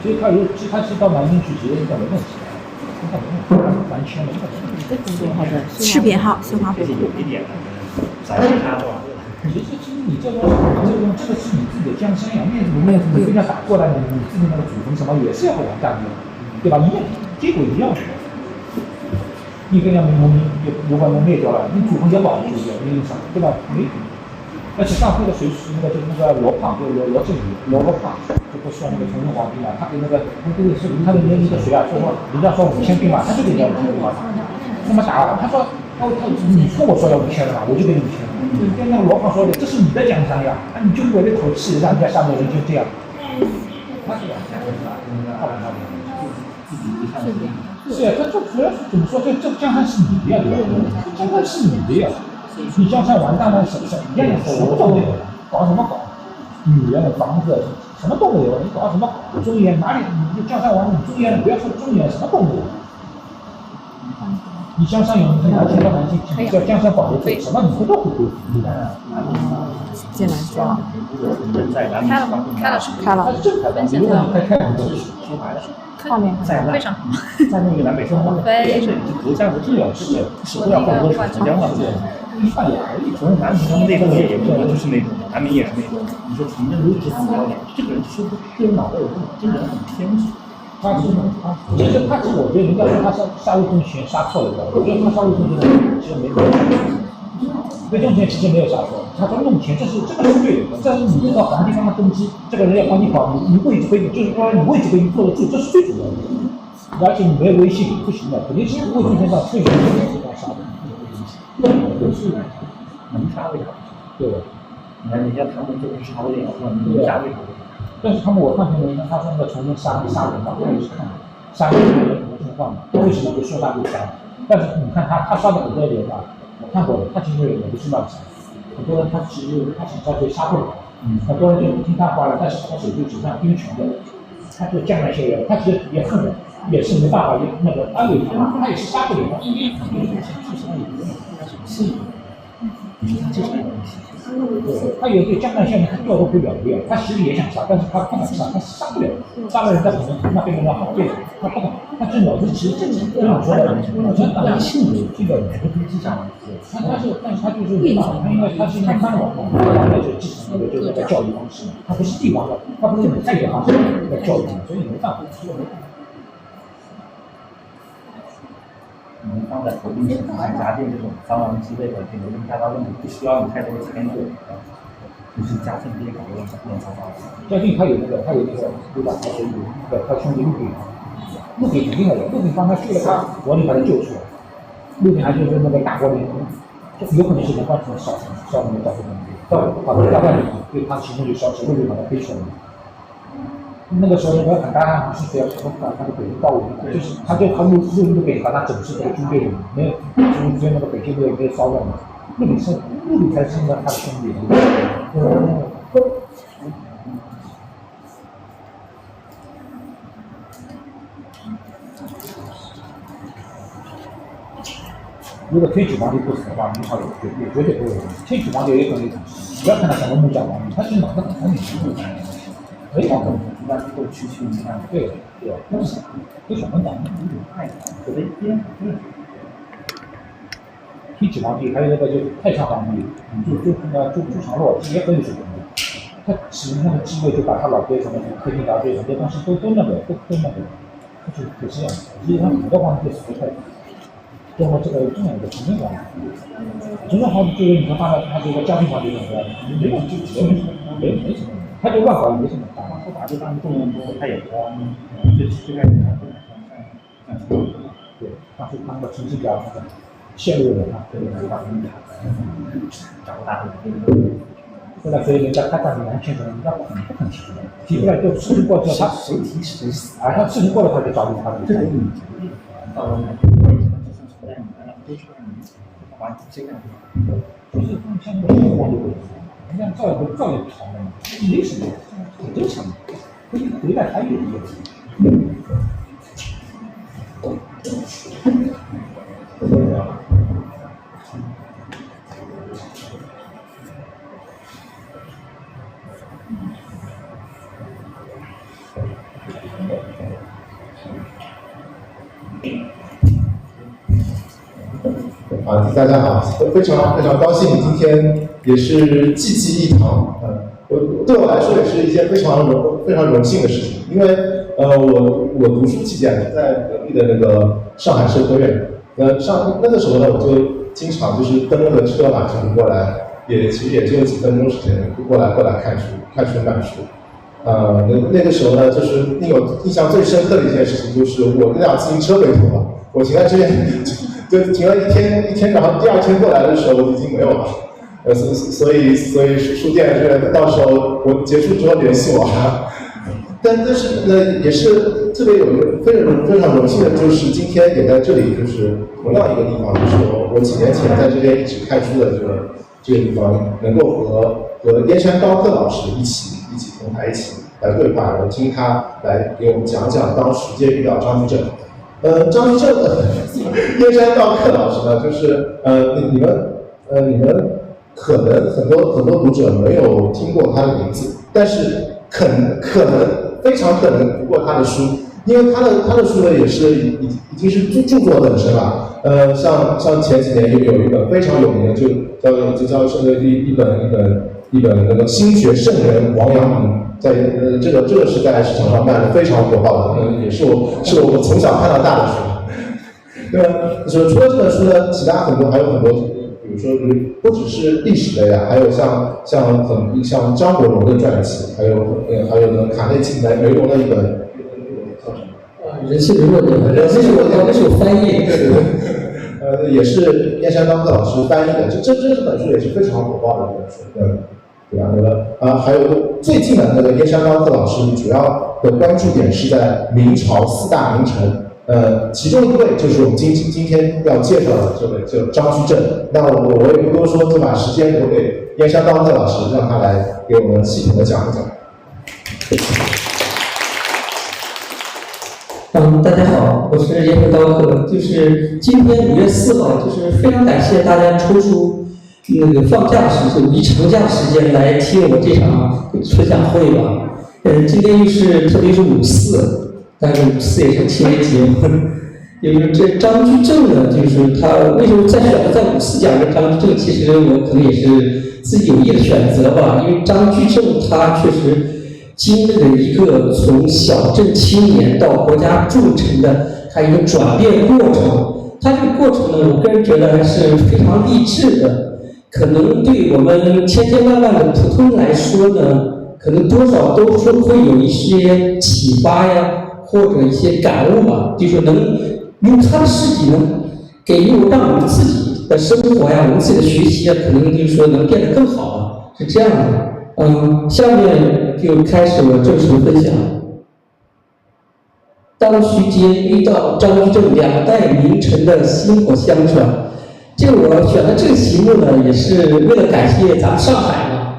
其实他是到南京去，其实应该没问题，完全没问题。你的公众号的视频号新华博主。其实你这个是你自己的江山呀，面子不面子，你跟人家打过来，你自己那个祖坟什么也是要完蛋的，对吧？一样，结果一样的。你跟人家刘关公灭掉了，你祖坟也保不住的，你啥，对吧？没。而且上回的谁是那个就是那个罗胖，就是罗振宇，罗胖，就不说那个崇祯皇帝嘛，他给那个他的那个谁啊，说人家说5000兵嘛，他就给人家5000兵嘛，那么打，他说你跟我说要5000了嘛，我就给你5000。跟那个罗胖说的，这是你的江山呀，你就为了口气，让人家下面人就这样。他是两千人吧，靠谱靠谱。是呀，这主要是怎么说？这江山是你的呀，对吧？江山是你的呀。你江山完蛋了，什么都没有了，搞什么搞？女人、房子什么都没有，你搞什么搞？尊严哪里？你江山完了，你尊严不要说尊严，什么都没有。你江山有，你拿钱到南京，你叫江山保留住，什么你都会恢复。进来是吧？开了。正开的，你如果你开门就是出牌了。画面非常好，在那个南北生活，非常国家的重要事件，是不要放过长江嘛？一半也可以。从南明他们那个也不就是那种，南明也是那种。你说崇祯如此4秒脸，这个人说这个脑袋有真人很偏激。他其实我觉得人家说他杀魏忠贤杀错了，我觉得他杀魏忠贤其实没有。魏忠贤其实没有杀错，他说弄钱这是对的，这是你这个皇帝刚刚登基，这个人要帮你搞，你位置被就是说你位置被你坐得住，这是最主要的。而且你没有威信不行的，肯定是魏忠贤到退休的时候杀的，也是能杀为啥？对的。你看人家他们就是杀魏忠贤，你杀魏忠贤。但是他们我看见人他说那个崇祯杀人嘛，我也是看的，杀人无中换嘛，为什么不说他被杀？但是你看他杀的很多人啊。我看过的，他其实也不是乱杀，很多人他其实他想杀谁杀不了，很多人就不听他话了，但是他手就手上兵权的，他就这样一些人，他其实也恨的，也是没办法那个安慰他，他也是杀不了，因为智商也不用，是，他智商有问题，对，他有对江南县他调都不了的，他其实也想杀，但是他不敢杀，他杀不了，杀了人家可能那边人家好对付，他不敢。他这脑子其实真的说的，真的性格这个不是机长，但是他就是没办法，他因为他是一个藩王嘛，他就继承的就是那个教育方式，他不是帝王的，他不是你太监方式那个教育，所以没办法。你放在投币城、安家店这种3王之类的这种家大问题，不需要你太多的参与，就是嘉靖别搞乱糟糟。嘉靖他有那个对吧？他是有那个他兄弟陆炳。陆炳肯定的，陆炳帮他救了他，国里把他救出来。陆炳还就是那个大国里，有可能是连贯成烧那个赵子龙，把大半对他其中就消失，陆炳把他背出来。那个时候那个很大是谁要从他的北京到我们，就是他陆炳把他整治这个军队里面，没有就那个北京没有骚乱嘛。陆炳才是他的兄弟。如果天启皇帝不死的话，明朝也绝对不会有。天启皇帝也可能，不要看他什么木匠皇帝，他其实脑子很聪明，非常聪明，一般都区你看，对，都是都小能干，特别颠。天启皇帝还有那个就是太上皇帝，朱常洛也很有水平的，他使用他的机会就把他老爹什么推进大队很多东西都那个，就是这样。其实他很多皇帝死得太。中国这个重要的崇祯皇帝，崇祯皇帝就是你看他这个嘉靖皇帝怎么样？没有就没什么，他就乱搞也没什么。他把这当中人多，他也慌，这个人对，当时他那个陈世家陷入了他，找不大。后来所以人家他当年签什么，人家不肯提的，提出来就事情过之后，他谁提谁死，他事情过了他就找你他的。就是像那个生活就会，人家照也长的嘛，没什么，很正常的，回来还有一个。大家好，非常高兴今天也是济济一堂，对我来说也是一件非常荣幸的事情，因为我读书期间是在隔壁的那个上海社科院，那个时候呢，我就经常就是蹬那个车嘛，就是过来，其实也只有几分钟时间，过来看书买书。那个时候呢，就是令我印象最深刻的一件事情，就是我那辆自行车被偷了，我停在这边。就停了一天，然后第二天过来的时候已经没有了，所以书店是到时候我结束之后联系我。但是呢，也是特别有一个非常荣幸的，就是今天也在这里，就是同样一个地方，就是我几年前在这边一直看书的这个地方，能够和燕山高克老师一起同台一起来对话，然后听他来给我们讲讲当时间遇到张居正。张居正燕山道克老师呢，就是你们可能很多读者没有听过他的名字，但是可能非常可能读过他的书，因为他的书呢也是已经是著作等身了。像前几年有一本非常有名的，就叫一本那个心学圣人王阳明。在这个时代市场上卖的非常火爆的，也是我从小看到大的书。对吧？就是除了这本书呢，其他还有很多，比如说不只是历史类啊，还有像张国荣的传记，还有呢卡内基梅隆的一本叫什么？人性的弱点，那是有翻译，对，也是燕山高克老师翻译的，这本书也是非常火爆的一本书，对吧？还有最近的那个燕山高克老师主要的关注点是在明朝4大名臣，其中一位就是我们今天要介绍的这位叫张居正。那我也不多说，就把时间留给燕山高克老师，让他来给我们系统的讲一讲。大家好，我是燕山高克。就是今天5月4号，就是非常感谢大家抽出那个放假时间、离长假时间来听我这场分享会吧。今天又是特别是5·4，但是5·4也是情人节。就是这张居正呢，就是他为什么选择在5·4讲这张居正？其实我可能也是自己有意的选择吧，因为张居正他确实经历了一个从小镇青年到国家重臣的他一个转变过程。他这个过程呢，我个人觉得还是非常励志的。可能对我们千万的普通人来说呢，可能多少都是会有一些启发呀，或者一些感悟吧，就是能用他的事迹能让我们自己的生活呀，我们自己的学习啊，可能就是说能变得更好吧，是这样的。下面就开始我正式的分享。当徐阶遇到张居正2代名臣的薪火相传。这个我选的这个题目呢，也是为了感谢咱们上海嘛，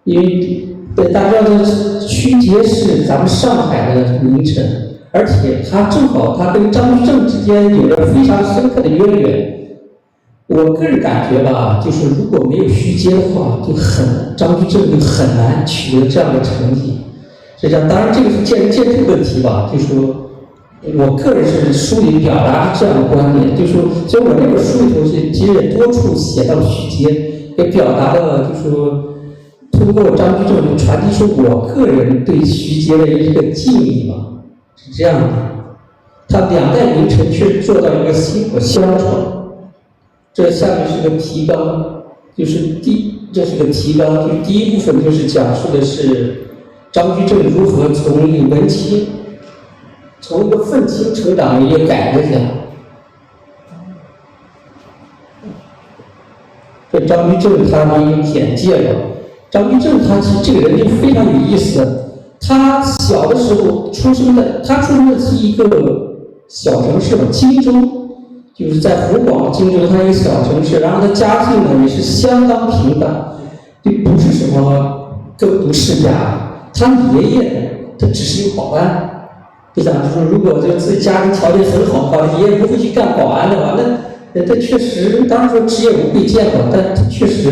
因为大家知道徐阶是咱们上海的名臣，而且他正好他跟张居正之间有着非常深刻的渊源。我个人感觉吧，就是如果没有徐阶的话，张居正就很难取得这样的成绩。实际上，当然这个是见仁见智的问题吧，就是说。我个人是书里表达这样的观点，就是说，其实我这本书里头其实也多处写到徐阶，也表达了就是说，通过张居正传递出我个人对徐阶的一个敬意吧，是这样的。他2代名臣却做到一个薪火相传。这下面是个提纲，这是个提纲，就第一部分就是讲述的是张居正如何从一个文青。从一个愤青成长的一个改革家。这张居正他的一个简介吧。张居正他其实这个人就非常有意思。他小的时候他出生的是一个小城市吧，荆州，就是在湖广荆州，他一个小城市。然后他家境呢也是相当平凡，就不是什么更读世家。他爷爷他只是一个保安。就想就是如果就自己家庭条件很好的话，爷爷不会去干保安的话，那确实，当然说职业不贵贱吧，但确实。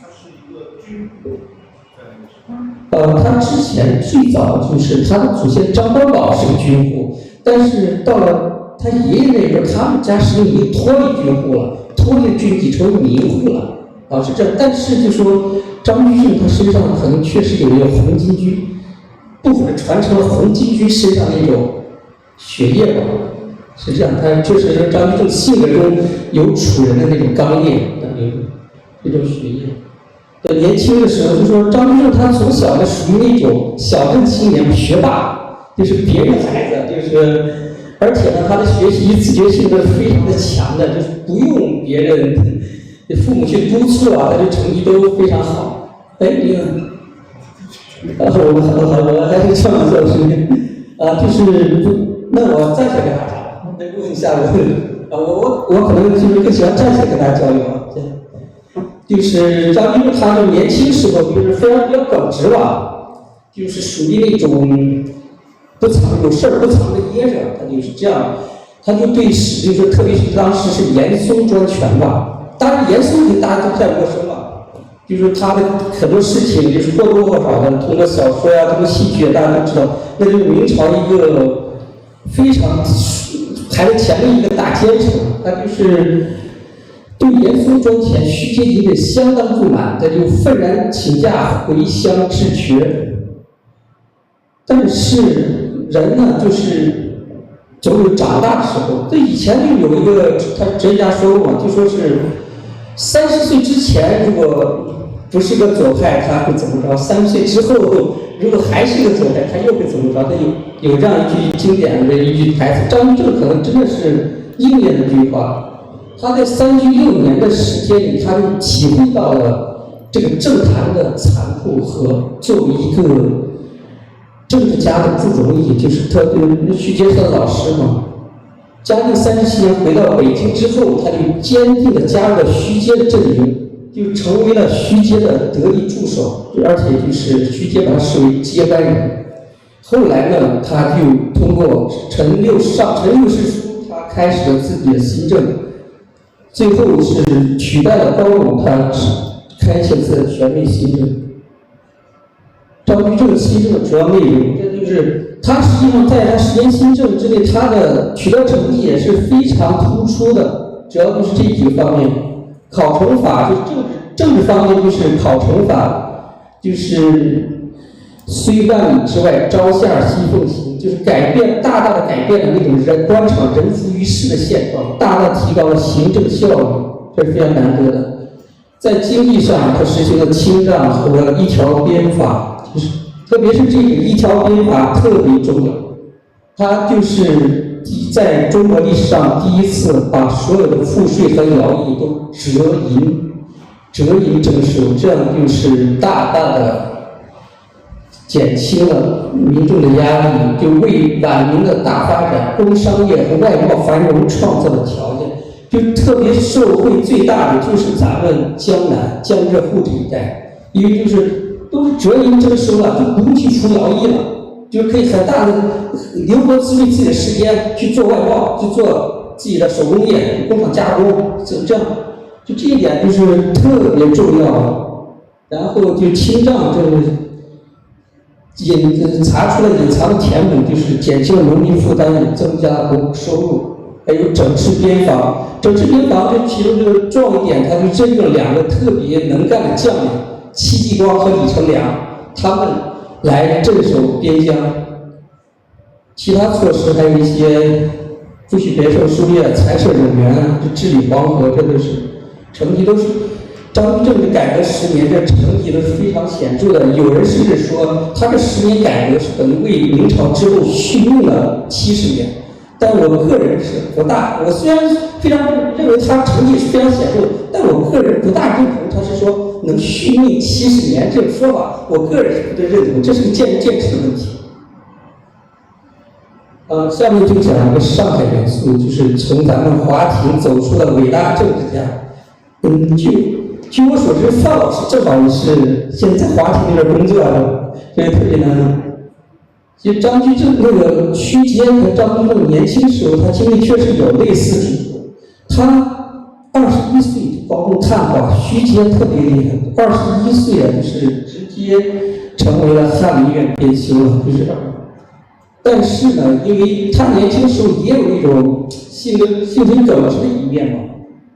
他是一个军部，他之前最早就是他的祖先张光宝是个军户，但是到了他爷爷那边，他们家实际已经脱离军户了，脱离军籍成为民户了，是这。但是就说张居正他身上可能确实有一个红巾军，部分传承了红巾军身上那种血液吧，是这样。他确实张居正性格中有楚人的那种刚烈的那种血液。年轻的时候就说张居正他从小就属于那种小镇青年学霸，就是别人孩子，就是而且呢他的学习自觉性是非常的强的，就是不用别人父母去督促啊，他的成绩都非常好。哎，你呢？我还是这样做是就是那我暂且跟他讲，再问一下我可能就是更喜欢暂且跟他交流。就是张居正他的年轻时候就是非常比较耿直吧，就是属于那种不藏有事儿不藏着掖着，他就是这样，他就对史就是特别是当时是严嵩专权吧，当然严嵩大家都不太陌生了，就是他的很多事情就是或多或少的通过小说呀、通过戏剧大家都知道，那就是明朝一个非常排在前面一个大奸臣，他就是对严嵩专权、虚阶级的相当不满，他就愤然请假回乡治学。但是人呢，就是总有长大的时候。这以前就有一个他哲学家说过嘛，就说是30岁之前如果不是个左派，他会怎么着？30岁之后如果还是个左派，他又会怎么着？他有这样一句经典的一句台词，张居正可能真的是应验了这句话。他在3居6年的时间里，他就体会到了这个政坛的残酷和作为一个政治家的不容易。就是他徐阶他的老师嘛，嘉靖37年回到北京之后，他就坚定地加入了徐阶的阵营，就成为了徐阶的得力助手，而且就是徐阶把他视为接班人。后来呢，他就通过陈六世书，他开始了自己的新政。最后是取代了高拱，他开启了自己的全面新政。张居正新政的主要内容，这就是他实际上在他10年新政之内，他的取得成绩也是非常突出的，主要就是这几个方面。考成法就是政治方面，就是考成法，就是虽万里之外，朝下夕奉行，就是大大的改变了那种官场人浮于事的现状，大大提高了行政效率，这是非常难得的。在经济上，它实行了清账和一条鞭法，就是特别是这个一条鞭法特别重要，它就是在中国历史上第一次把所有的赋税和徭役都折银征收，这样就是大大的减轻了民众的压力，就为晚明的大发展、工商业和外贸繁荣创造了条件。就特别受惠最大的就是咱们江南、江浙沪这一带，因为都是折银征收了，就不用去除徭役了，就可以很大的灵活自律自己的时间去做外贸，去做自己的手工业、工厂加工，就这样，就这一点就是特别重要。然后就清账，查出了隐藏的填补，就是减轻了农民负担，增加了收入。还有整治边防，整治边防这其中这个重要一点，它就征用2个特别能干的将领，戚继光和李成梁，他们来镇守边疆。其他措施还有一些不许别墅书业、裁撤冗员，治理黄河，这都是成绩都是张居正的改革10年，这成绩都是非常显著的。有人甚至说，他这10年改革是等于为明朝之后续命了70年。但我个人是不大，我虽然非常认为他成绩是非常显著，但我个人不大认同他是说能续命70年这个说法，我个人是不对认同，这是个见仁见智的问题。下面就讲一个上海元素，就是从咱们华亭走出的伟大政治家。据我所知，范老师正好也是现在华亭那边工作的，所以特别难。其实张居正那个徐阶和张居正年轻时候，他经历确实有类似之处。他21岁高中探花，徐阶特别厉害，21岁就是直接成成为了翰林院编修了，就是。但是呢，因为他年轻时候也有一种性情耿直的一面嘛，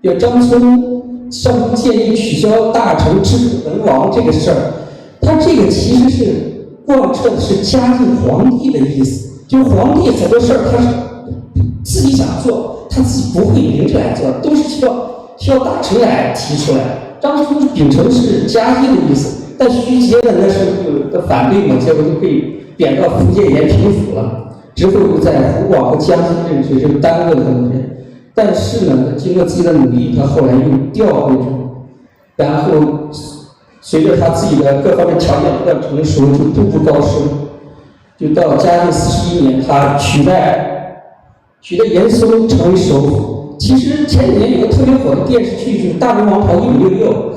比如张聪上书建议取消大成知府文王这个事儿，他这个其实是贯彻的是嘉靖皇帝的意思，就是皇帝很多事儿他是自己想做，他自己不会明着来做，都是需要大臣来提出来。张聪秉承是嘉靖的意思，但徐阶呢那是有反对嘛，结果就被贬到福建延平府了，之后又在湖广和江西任职，就耽误了很多年。但是呢，经过自己的努力，他后来又调回去，然后随着他自己的各方面条件不断成熟，就步步高升。就到嘉靖41年，他取代严嵩成为首辅。其实前几年有个特别火的电视剧，就是《大明王朝1566》，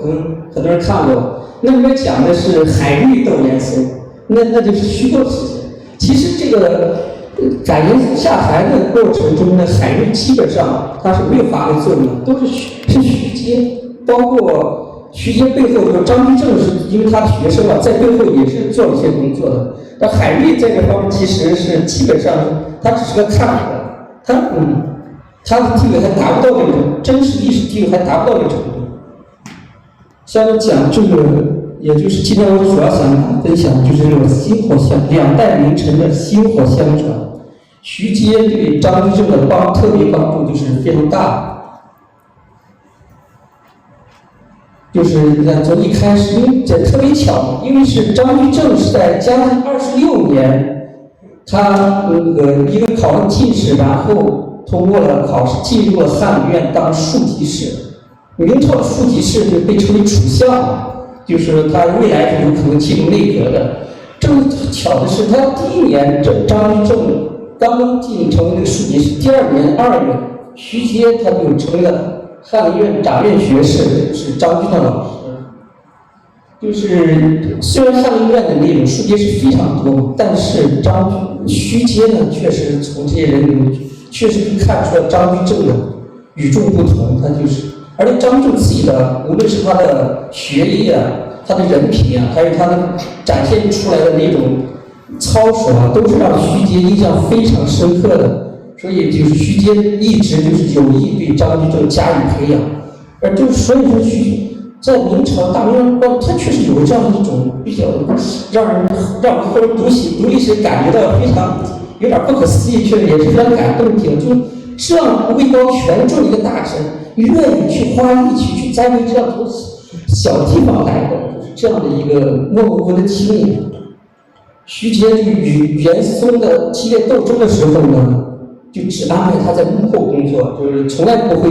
可能很多人看过。那里面讲的是海瑞斗严嵩。那就是虚构事件。其实这个赶严嵩下台的过程中呢，海瑞基本上他是没有发挥作用的，都是徐阶，包括徐阶背后有张居正，是因为他的学生嘛，在背后也是做了一些工作的。但海瑞在这方面其实是基本上他只是个看着，他的地位还达不到那种真实历史地位还达不到那个程度。像讲这个。也就是今天我主要想分享就是这种两代名臣的薪火相传。徐阶对张居正的特别帮助就是非常大，就是你看从一开始，因为这特别巧，因为是张居正是在嘉靖26年，他一个考上进士，然后通过了考试，进入了翰林院当庶吉士。明朝的庶吉士就被称为储相。就是他未来是有可能进入内阁的。正巧的是，他第一年张居正刚刚成为那个庶吉士，第二年2月，徐阶他就成为了翰林院掌院学士，是张居正老师。就是虽然翰林院的那种庶吉士非常多，但是徐阶呢，确实从这些人里面确实可以看出了张居正的与众不同，他就是。而且张居正自己的，无论是他的学业啊，他的人品啊，还有他的展现出来的那种操守啊，都是让徐阶印象非常深刻的。所以就是徐阶一直就是有意对张居正加以培养，而就所以说在明朝大明王朝，他确实有这样一种比较让后人读历史感觉到非常有点不可思议，确实也是非常感动的。就这样位高权重的一个大臣，愿意去花力气去栽培这样从小地方来的，就是这样的一个默默无闻的青年。徐阶与严嵩的激烈斗争的时候呢，就只安排他在幕后工作，就是从来不会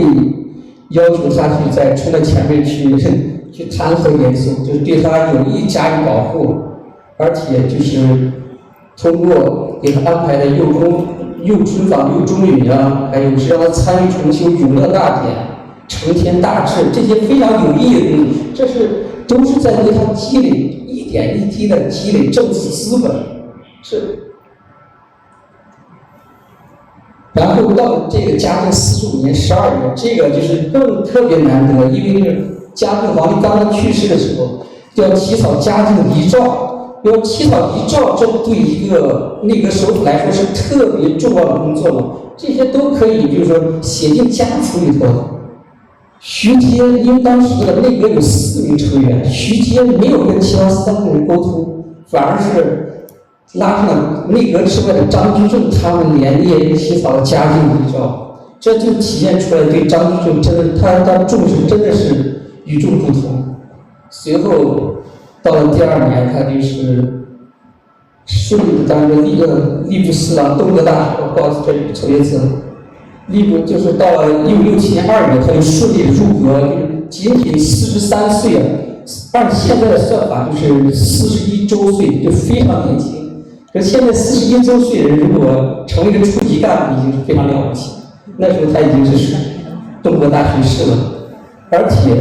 要求他去冲在前面去弹劾严嵩，就是对他有意加以保护，而且就是通过给他安排的右春坊、右忠允啊，还有是让他参与重修永乐大典、承天大治这些非常有意义的东西，这都是在为他积累一点一滴的积累政治资本。然后到这个嘉靖45年12月，这个就是更特别难得，因为是嘉靖皇帝刚刚去世的时候，要起草嘉靖遗诏。要起草遗诏，这对一个内阁首辅来说是特别重要的工作嘛。这些都可以，就是说写进家谱里头。徐阶因为当时的内阁有4名成员，徐阶没有跟其他3个人沟通，反而是拉上了内阁之外的张居正，他们连夜起草了嘉靖遗诏。这就体现出来对张居正真的他重视真的是与众不同。随后到了第2年，他就是顺利的当着吏部侍郎、东阁大学，不好意思，这里错别字了。吏部就是到了1667年2月，他就顺利入阁，就是仅43岁啊，按现在的算法就是41周岁，就非常年轻。可现在41周岁的人，如果成为一个初级干部，已经是非常了不起。那时候他已经是东阁大学士了，而且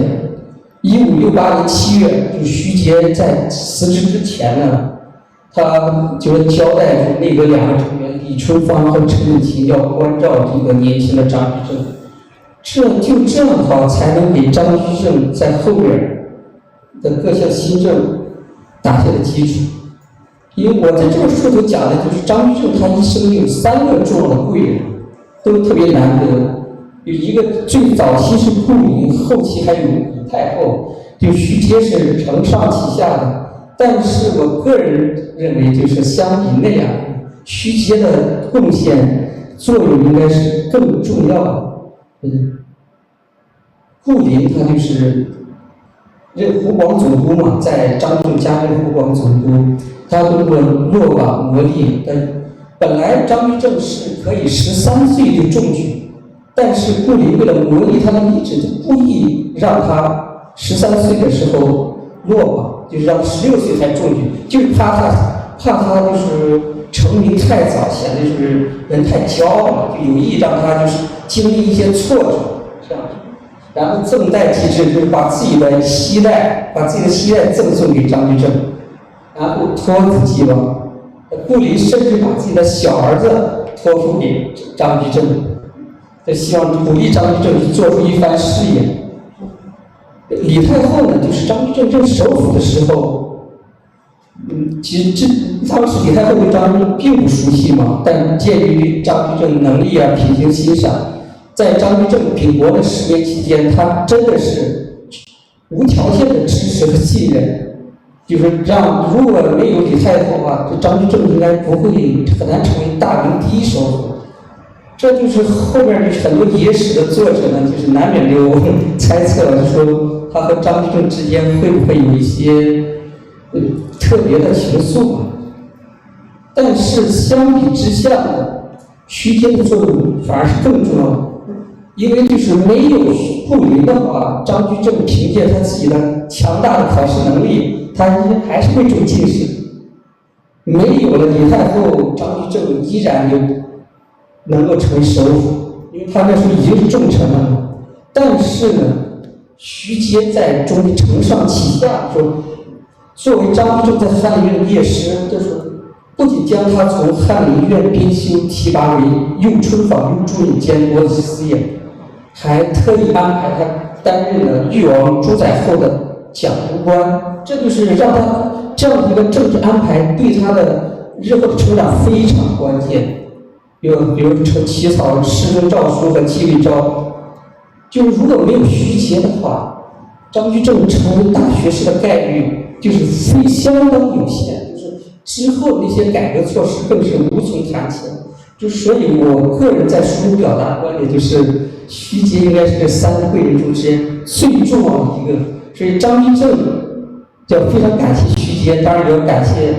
1568年7月，就是徐阶在辞职之前呢，他就交代内阁2个成员李春芳和陈允勤要关照这个年轻的张居正，这正好才能给张居正在后边的各项新政打下了基础。因为我在这本书里头讲的就是张居正他一生有3个重要的贵人，都特别难得。有一个最早期是顾灵，后期还有李太后，就徐阶是承上启下的。但是我个人认为，就是相比那样，徐阶的贡献作用应该是更重要的。顾灵他就是任湖广总督嘛，在张居正加任湖广总督，他通过落网磨砺。本来张居正是可以13岁就中举，但是顾灵为了磨砺他的意志，就故意让他13岁的时候落网，就是让16岁才中举，就是怕他就是成名太早，显得就是人太骄傲了，就有意让他就是经历一些挫折，这样。然后赠带机制就是把自己的膝盖赠送给张居正，然后托付寄望。顾灵甚至把自己的小儿子托付给张居正，就希望鼓励张居正去做出一番事业。李太后呢，就是张居正任首辅的时候，其实当时李太后对张居正并不熟悉嘛，但鉴于张居正能力啊、品行欣赏，在张居正秉国的10年期间，他真的是无条件的支持和信任。就是如果没有李太后的话，这张居正应该很难成为大明第1首辅。这就是后面就是很多野史的作者呢，就是难免就猜测了，说他和张居正之间会不会有一些特别的情愫啊？但是相比之下呢，徐阶的作用反而是更重要的。因为就是没有顾灵的话，张居正凭借他自己的强大的考试能力，他还是会中进士。没有了李太后，张居正依然能够成为首辅，因为他那时候已经是重臣了嘛。但是呢，徐阶在中承上启下说，作为张居正在翰林院的乐师，就是不仅将他从翰林院编修提拔为右春坊右助理监国子司业，还特意安排他担任了誉王朱载垕的讲读官，这就是让他这样的一个政治安排对他的日后的成长非常关键。比如起草师政诏书和纪律诏，就是如果没有徐阶的话，张居正成为大学士的概率就是相当有限，就是之后那些改革措施更是无从谈起。所以我个人在书中表达观点就是，徐阶应该是这3个贵人中间最重要的一个。所以张居正要非常感谢徐阶，当然也要感谢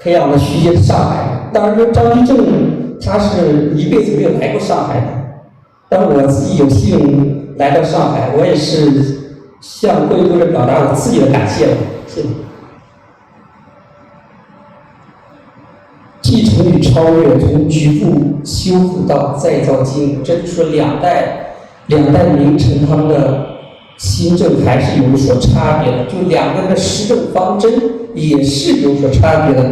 培养了徐阶的上海。当然说张居正他是一辈子没有来过上海的，但我自己有幸来到上海，我也是向各位读者表达我自己的感谢了。谢谢。继承与超越，从局部修复到再造经，这就是说两代名臣他们的新政还是有所差别的，就2个人的施政方针也是有所差别的。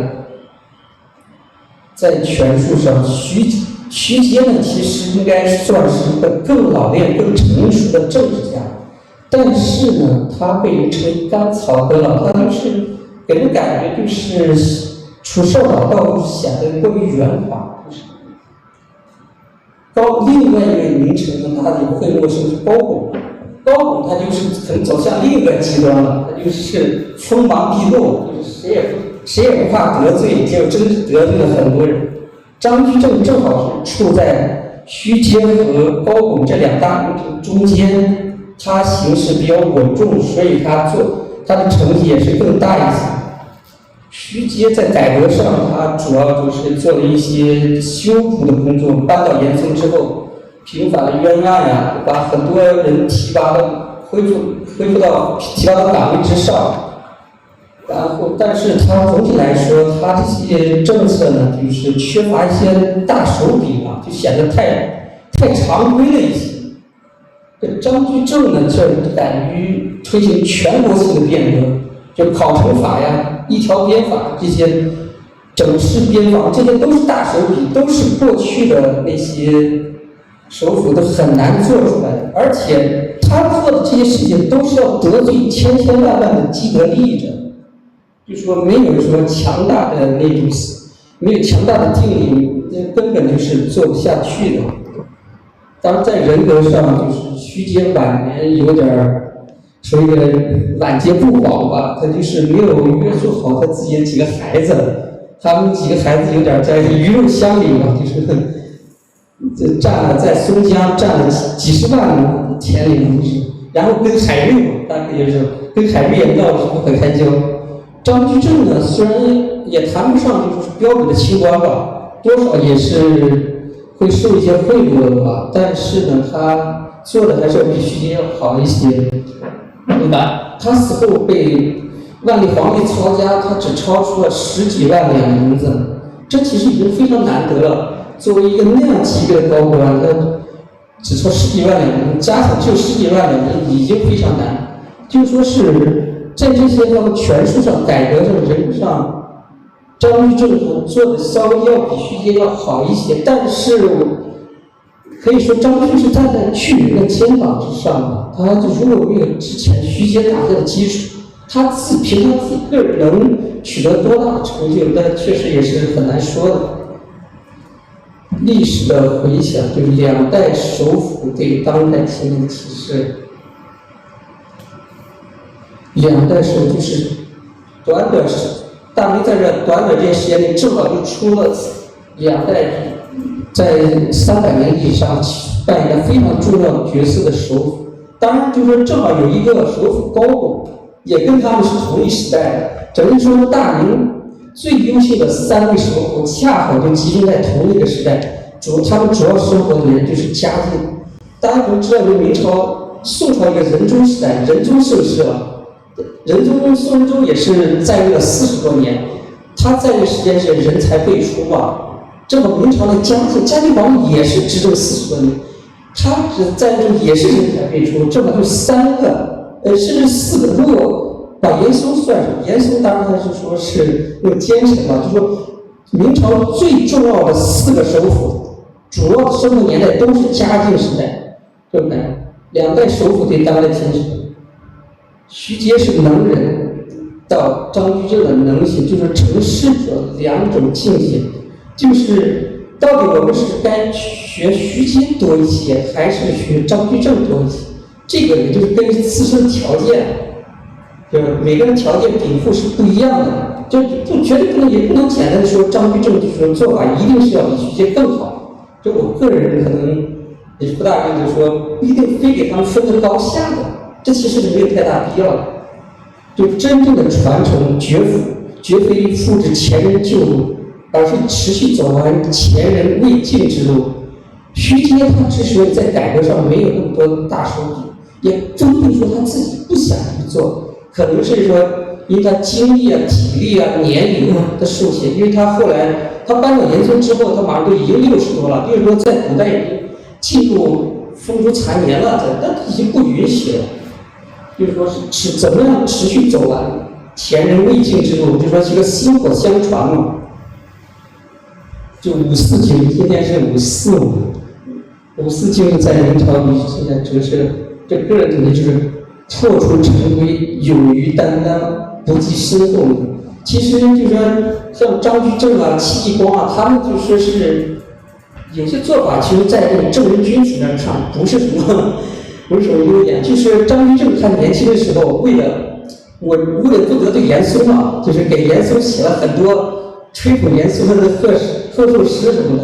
在权术上，徐阶呢，其实应该算是一个更老练、更成熟的政治家，但是呢，他被人称为甘草和老，他就是给人感觉就是处事老道，显得过于圆滑。另外一位名臣呢，大家也不会陌生，是高拱。高拱他就是可能走向另一个极端了，他就是锋芒毕露，就是谁也不怕得罪，结果真是得罪了很多人。张居正正好是处在徐阶和高拱这2大名臣中间，他行事比较稳重，所以他的成绩也是更大一些。徐阶在改革上，他主要就是做了一些修补的工作。搬到严嵩之后，平反了冤案呀，把很多人恢复到提拔到岗位之上。然后，但是他总体来说，他这些政策呢，就是缺乏一些大手笔吧，就显得太常规了一些。这张居正呢，这敢于推行全国性的变革，就考成法呀、一条鞭法这些整治边防，这些都是大手笔，都是过去的那些首辅都很难做出来的。而且他做的这些事情都是要得罪千千万万的既得利益者。就是说没有说强大的那种，没有强大的定力，根本就是做不下去的。当然，在人格上，就是徐阶晚年有点儿说一个晚节不保吧，他就是没有约束好他自己的几个孩子，他们几个孩子有点在鱼肉乡里嘛，就是占了在松江占了几十万田里，就是然后跟海瑞嘛，大概就是跟海瑞也闹得不可开交。张居正呢，虽然也谈不上就是标准的清官吧，多少也是会受一些贿赂的吧，但是呢，他做的还是要比徐阶要好一些，对吧？他死后被万历皇帝抄家，他只抄出了10几万两银子，这其实已经非常难得了。作为一个那样级别的高官，他只抄10几万两银子，家产就10几万两银子，已经非常难。就说是在这些权术上、改革上、人上，张居正做的稍微要比徐阶要好一些，但是可以说张居正是站在巨人的肩膀之上的。他如果没有之前徐阶打下的基础，凭他自己个人能取得多大的成就，但确实也是很难说的。历史的回响就是2代首辅对当代青年的启示。2代首辅就是大明在这短这些时间里，正好就出了2代在300年历史上扮演了非常重要角色的首辅。当然，就是说正好有一个首辅高拱，也跟他们是同一时代的。等于说，大明最优秀的3位首辅，恰好就集中在同一个时代。他们主要生活的人就是嘉靖。大家可能知道，明朝、宋朝一个仁宗时代，仁宗盛世了。仁宗宋仁宗也是在位了40多年，他在位时间是人才辈出嘛。正好明朝的嘉靖王也是执政40多年，他在位也是人才辈出，正好就3个，甚至4个。如果把严嵩算上，严嵩当然他是说是那个奸臣嘛，就说明朝最重要的4个首辅，主要的生活年代都是嘉靖时代，对不对？2代首辅对当代天使。徐阶是能人，到张居正的能行，就是成事者2种境界。就是到底我们是该学徐阶多一些，还是学张居正多一些？这个也就是根据自身条件，就是每个人条件禀赋是不一样的，就绝对不能，也不能简单的说张居正就是做法一定是要比徐阶更好。就我个人可能也是不大愿意说，不一定非给他们分个高下的。这其实是没有太大必要的。就真正的传承，绝非复制前人旧路，而是持续走完前人未尽之路。徐阶他之所以在改革上没有那么多大手笔，也不一定说他自己不想去做，可能是说因为他精力啊、体力啊、年龄啊的受限。因为他后来他搬到严嵩之后，他马上都已经60多了，就是说在古代已经进入风烛残年了，但已经不允许了。就是说是怎么样持续走完前人未尽之路，就是说是个薪火相传嘛。就549，今天是545，549在明朝里现在折射，这个人肯定就是破除陈规，勇于担当，不计身后。其实就是说像张居正啊、戚继光啊，他们就说是有些做法，其实在这个正人君子那看不是什么优点。就是张居正他年轻的时候，为了不得罪严嵩嘛，就是给严嵩写了很多吹捧严嵩的贺寿诗什么的。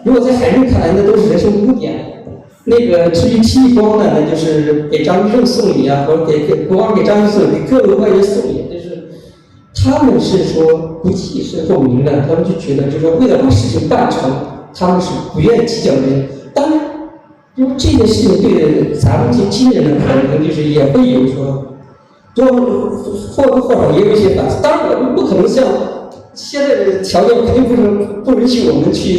如果在海瑞看来，那都是人生污点。那个至于戚继光呢，那就是给张居正送礼啊，或者不光给张居正送礼，给各个外人送礼，就是他们是说不计身后名的，他们就觉得就是说为了把事情办成，他们是不愿意计较人。当然，因为这件事情对咱们这今人的可能就是也会有说或多或少也有一些反思。当然，我们不可能像现在的条件肯定不允许我们去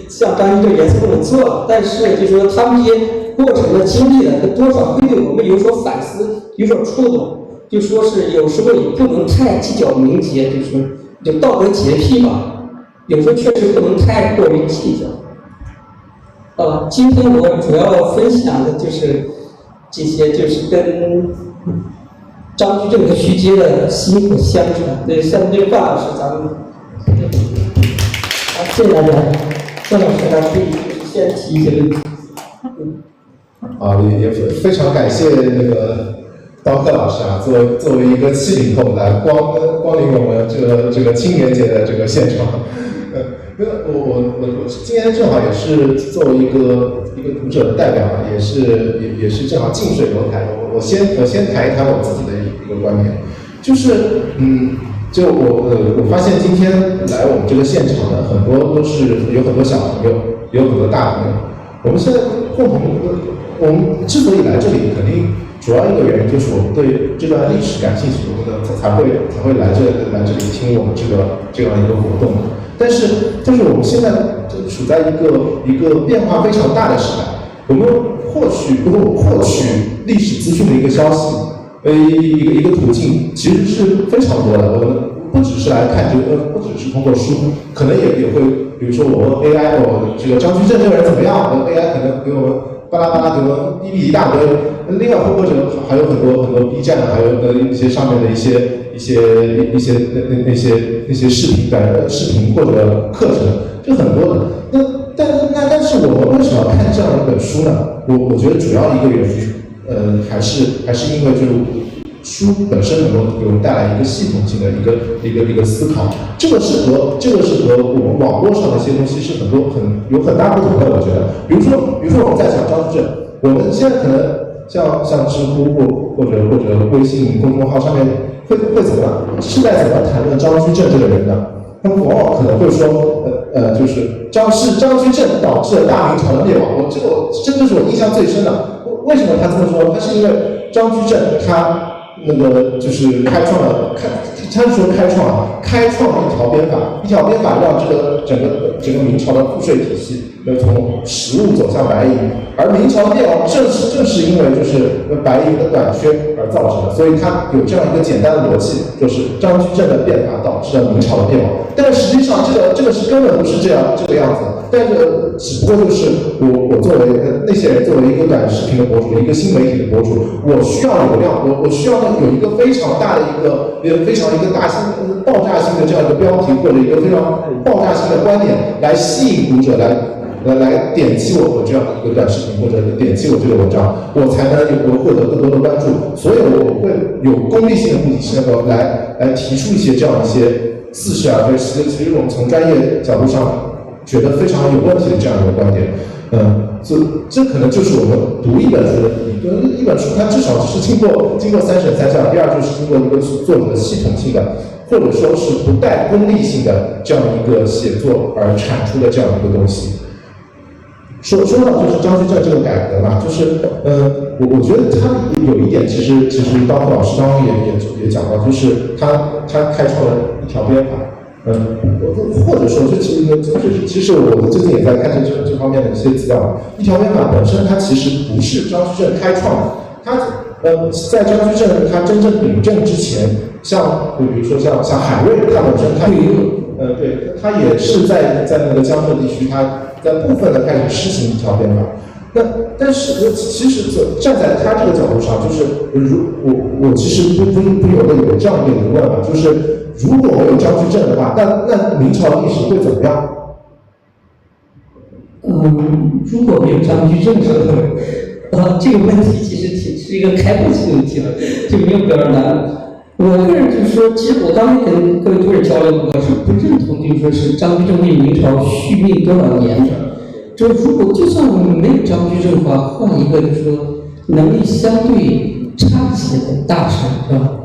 像张居正、严嵩这么做，但是就是说他们这些过程的经历呢，多少会对我们有所反思，有所触动。就说是有时候也不能太计较名节，就是说就道德洁癖吧，有时候确实不能太过于计较。今天我主要分享的就是这些，就是跟张居正和徐阶的薪火相传。对，下面这个范老师，咱们谢谢大家。范老师还可以先提一些问题。也非常感谢那个刀客老师啊，作为一个70后来光临我们这个青年节的这个现场。因为我今天正好也是作为一个读者的代表，也是正好近水楼台。我先谈一谈我自己的一个观点，就是就我发现今天来我们这个现场的很多都是有很多小朋友，也有很多大朋友。我们现在我们之所以来这里，肯定主要一个原因就是我们对这段历史感兴趣，我们才会来这里听我们这样一个活动。但是我们现在处在一个变化非常大的时代，我们获取历史资讯的一个消息，一个途径其实是非常多的。我们不只是来看不只是通过书，可能也会，比如说我问 AI， 我这个张居正这个人怎么样，AI 可能给我们巴拉巴拉给我们哔哔一大堆。另外或者还有很多 B 站，还有一些上面的一些那些视频或者课程，就很多的。但是我们为什么要看这样一本书呢？我觉得主要一个原因，还是因为就是书本身能够给我们带来一个系统性的一个思考。这个是和我们网络上的一些东西是有很大不同的。我觉得，比如说我们在讲张居正，我们现在可能像知乎或者微信公众号上面会怎么是在怎么谈论张居正这个人呢？他们往往可能会说，就是张居正导致了大明朝的灭亡。这就是我印象最深的。为什么他这么说？他是因为张居正他那个就是开创了一条鞭法，让这个整个明朝的赋税体系从实物走向白银，而明朝的灭亡正是因为就是白银的短缺而造成的。所以他有这样一个简单的逻辑，就是张居正的变法导致了明朝的灭亡。但是实际上这个是根本不是这个样子。但是只不过就是我作为那些人，作为一个短视频的博主，一个新媒体的博主，我需要流量，我需要有一个非常大的非常大型爆炸性的这样一个标题，或者一个非常爆炸性的观点来吸引读者来点击我这样的一个短视频，或者点击我这个文章，我才能获得更多的关注。所以我会有功利性的目的是来提出一些这样一些似是而非，其实我们从专业角度上觉得非常有问题的这样一个观点。这可能就是我们读一本书的一本书，它至少是经过三审三校，第二就是经过一个作者的系统性的，或者说是不带功利性的这样一个写作而产出的这样一个东西。说到就是张居正这个改革嘛，就是我觉得他有一点，其实刀客老师刚刚也讲到，就是他开创了一条鞭法。或者说其实我最近也在看这方面的一些资料。一条鞭法本身它其实不是张居正开创的，他在张居正他真正秉政之前，像比如说像海瑞，他本身他对，他也是在那个江浙地区，他在部分的开始施行一条鞭法。但是其实站在他这个角度上，就是我其实不由得有这样一个疑问啊，就是如果没有张居正的话，那明朝历史会怎么样？如果没有张居正这个问题其实是一个开放性的问题了，就没有比较难。我个人就是说，其实我刚才跟各位读者交流，我是不认同，就是说是张居正为明朝续命多少年的。就是如果就算没有张居正的话，换一个就是说能力相对差一些的大臣，是吧？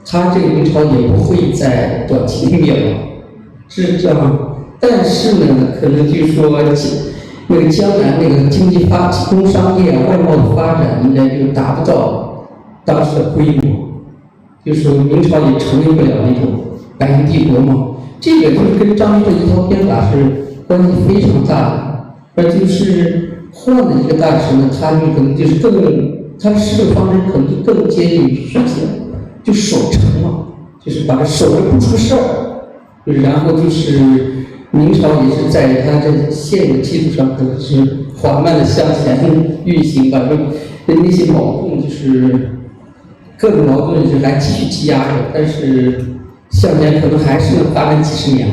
他这个明朝也不会在短期内灭亡，是这样。但是呢，可能就是说那个江南那个经济工商业外贸的发展应该就达不到当时的规模，就是说明朝也成立不了那种白银帝国嘛。这个就是跟张居正一条鞭法是关系非常大的。而就是换了一个大臣呢，他就可能就是他的施政方针可能就更接近于徐阶，就守城嘛，就是把它守着不出事儿。然后就是明朝也是在它这现有基础上，可能是缓慢的向前运行，把那些毛病就是各种矛盾是还继续积压着，但是向前可能还是能发展几十年。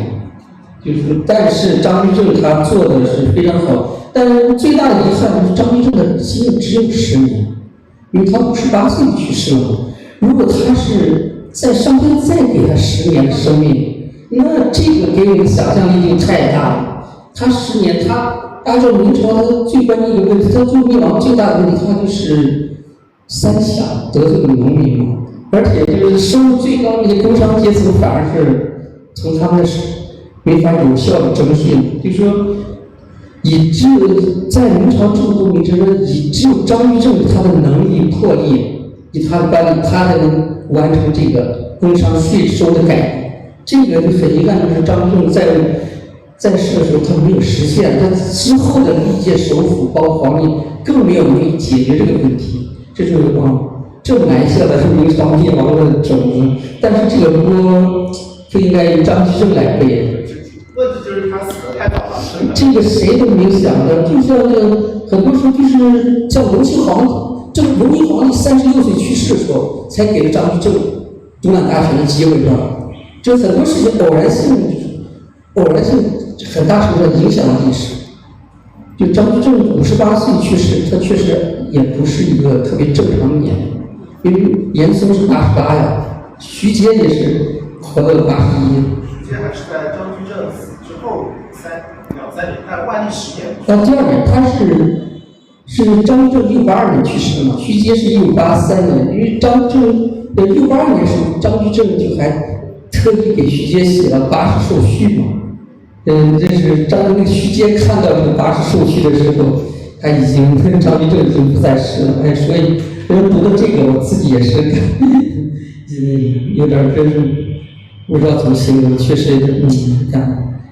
但是张居正他做的是非常好，但是最大的遗憾就是张居正的生命只有10年，因为他58岁去世了。如果他是在上天再给他10年的生命，那这个给我们想象力就太大了。他10年，他按照明朝他最关键一个问题，他做灭亡最大的问题，他就是三峡得罪了农民嘛，而且就是收入最高的那些工商阶层反而是从他们没法有效的征税，就是说，只有在明朝这么多名臣中，只有张居正他的能力魄力，以他的班力，他才能完成这个工商税收的改革。这个就很遗憾，就是张居正在世的时候他没有实现，他之后的历届首辅包括皇帝更没有能力解决这个问题，这就是这埋下了明朝灭亡的种子。但是这个锅就应该由张居正来背。问题就是他死得太早了，这个谁都没有想到，就像那个很多时候就是像隆庆皇帝，这隆庆皇帝36岁去世的时候，才给了张居正独揽大权的机会吧。就很多事情偶然性很大程度上影响了历史。就张居正58岁去世，他确实也不是一个特别正常的年龄，因为严嵩是88呀，徐阶也是活到了81。徐阶还是在张居正死之后2、3年，但万历10年。到第2年，他是张居正158年去世的嘛，徐阶是1583年，因为张居正158年时候，张居正就还特意给徐阶写了80寿序嘛。这是徐阶看到这个80寿序的时候，他已经张居正已经不在世了，所以读到这个，我自己也是有点真是不知道怎么形容，确实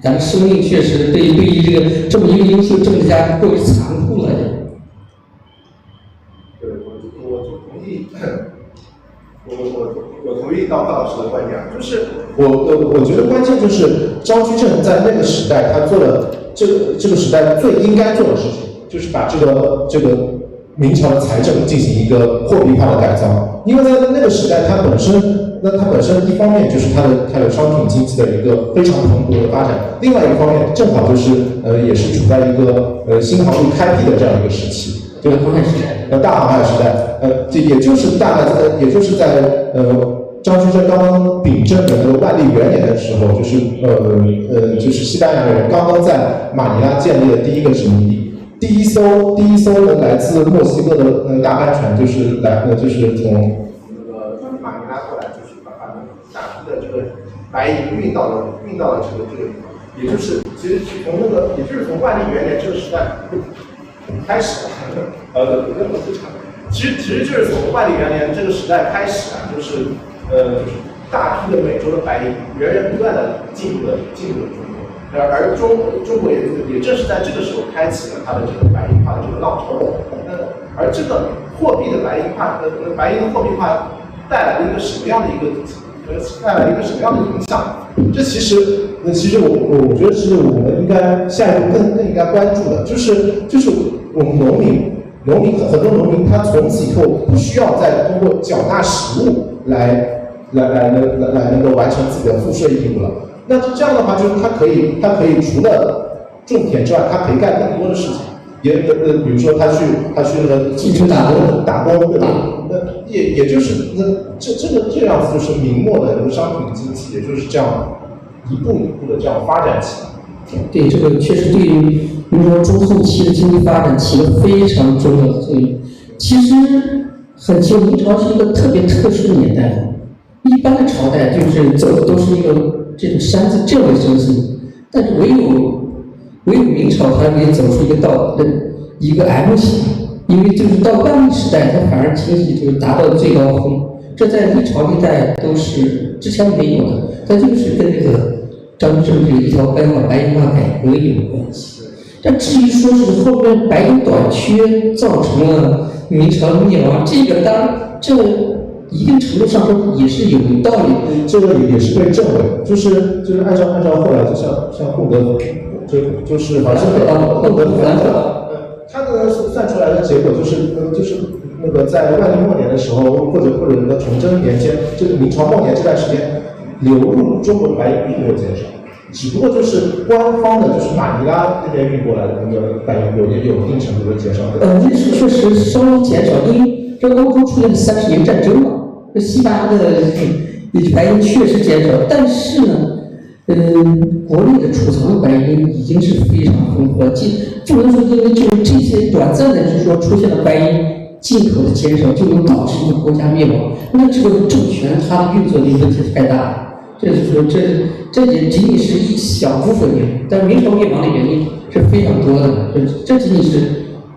咱们生命确实对于这个这么一个优秀政治家过于残酷了。对，我同意，我同意高老师的观点，就是我觉得关键就是张居正在那个时代，他做了这个时代最应该做的事情，就是把这个明朝的财政进行一个货币化的改造，因为在那个时代，它本身一方面就是它的商品经济的一个非常蓬勃的发展，另外一方面正好就是也是处在一个新航路开辟的这样一个时期，就是大航海时代，也就是在张居正刚刚秉政的那个万历元年的时候，就是西班牙人刚刚在马尼拉建立了第一个殖民地。第一艘来自墨西哥的大帆船，就是从马尼拉过来，就是把大批的这个白银运到了这个地方，也就是从万历元年这个时代开始其实就是从万历元年这个时代开始啊，就是大批的美洲的白银源源不断的进入了中国。而中国也正是在这个时候开启了它的这个白银化的这个浪潮。而这个货币的白银的货币化带来了一个什么样的影响？这其实我觉得是我们应该下一步更应该关注的，就是我们农民很多农民他从此以后不需要再通过缴纳实物来能够完成自己的赋税义务了。那这样的话，就是他可以除了种田之外，他可以干更多的事情。比如说他去那个进城打工，对吧？那也就是这样子，就是明末的一个商品经济，也就是这样一步一步的这样发展起来。对，这个确实对于明朝中后期的经济发展起了非常重要的作用。其实很清楚，明朝是一个特别特殊的年代。一般的朝代就是走的都是一个这种山字这样的经济，但是唯有明朝它可以走出一个 M 型，因为就是到万历时代，它反而经济就是达到最高峰，这在历朝历代都是之前没有的，它就是跟这个张居正这个一条白银化改革有关系。但至于说是后面白银短缺造成了明朝灭亡，这个当然这一定程度上说也是有道理的，这个也是被证伪，就是按照后来就像孟德，就是好像孟德反法，他的算出来的结果就是那个在万历末年的时候，或者那个崇祯年间，这个明朝末年这段时间，流入中国的白银并没有减少，只不过就是官方的，就是马尼拉那边运过来的那个白银有一定程度的减少。那是确实稍微减少，因为这欧洲出现了30年战争嘛，这西班牙的白银确实减少，但是呢，国内的储藏白银已经是非常丰富了，不能说因为就是这些短暂的，就是说出现了白银进口的减少，就能导致一个国家灭亡，那这个政权它的运作的问题太大了。这就是说，这也仅仅是一小部分原因，但明朝灭亡的原因是非常多的，这仅仅是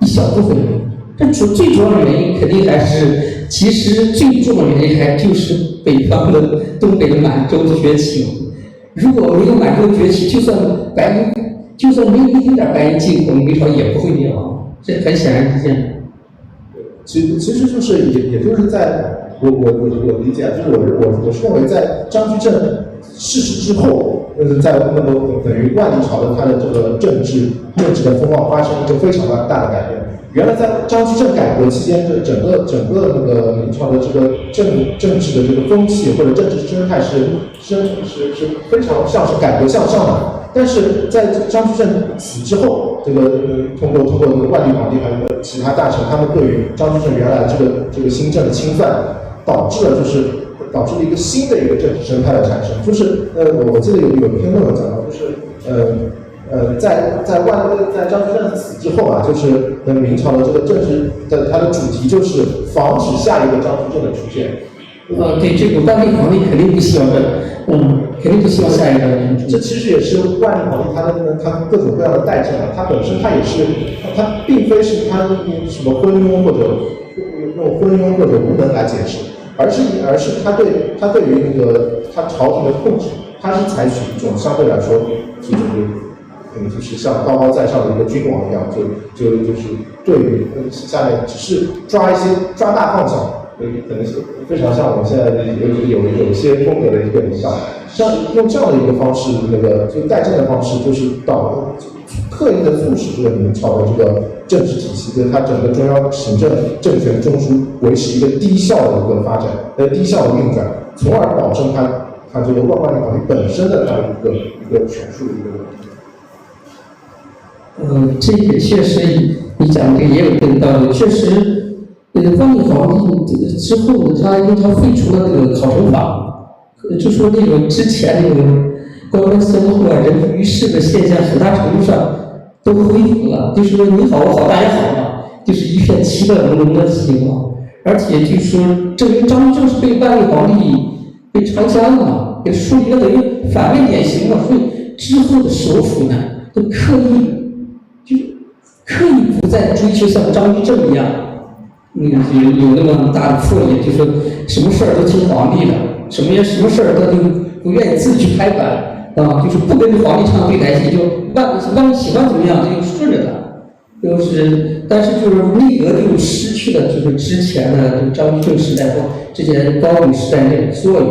一小部分原因。这最主要的原因肯定还是，其实最重要的原因还就是北方的东北的满洲的崛起。如果没有满洲崛起，就算没有一丁点白银进口，明朝也不会灭亡，这很显然是这样。其实就是也就是在我理解，就是我是认为在张居正逝世之后，在那个等于万历朝的它的这个政治的风貌发生一个非常大的改变。原来在张居正改革期间，这整个那个明朝的这个政治的这个风气或者政治生态是非常像是改革向上的。但是在张居正死之后，这个通过这个万历皇帝还有其他大臣，他们对于张居正原来这个新政的侵犯，导致了一个新的一个政治生态的产生。就是我记得有一篇论文讲到，就是在张居正死之后啊，就是明朝的这个政治的它的主题就是防止下一个张居正的出现。对，这个万历皇帝肯定不希望肯定不希望下一个人。这其实也是万历皇帝他各种各样的代政啊，他本身他也是他并非是他什么昏庸或者无能来解释，而是他对于那个他朝廷的控制，他是采取一种相对来说就是像高高在上的一个君王一样，就是对于下面只是抓大放小。可能是非常像我们现在有一些风格的一个领导，用这样的一个方式，就代政的方式，就是刻意的促使这个明朝的这个政治体系，就是它整个中央行政政权中枢维持一个低效的一个发展，低效的运转，从而保证它这个万历皇帝本身的它的一个权术的一个问题。这个确实你讲的这个也有一定道理，确实。万历皇帝之后呢，因为他废除了那个考成法，就说那种之前那种官官相护啊、人浮于事的现象，很大程度上都恢复了。就是说你好我好大家好嘛，就是一片其乐融融的情况。而且就是说，正因张居正是被万历皇帝被抄家了嘛，给树立了等于反面典型嘛，所以之后的首辅呢，都刻意不再追求像张居正一样。有那么大的魄力，就说什么事儿都听皇帝的，什么事儿他就不愿意自己去拍板啊，就是不跟皇帝唱对台戏，就万历喜欢怎么样就顺着他，但是就是内阁就失去了就是之前的就张居正时代或之前高律时代那种作用，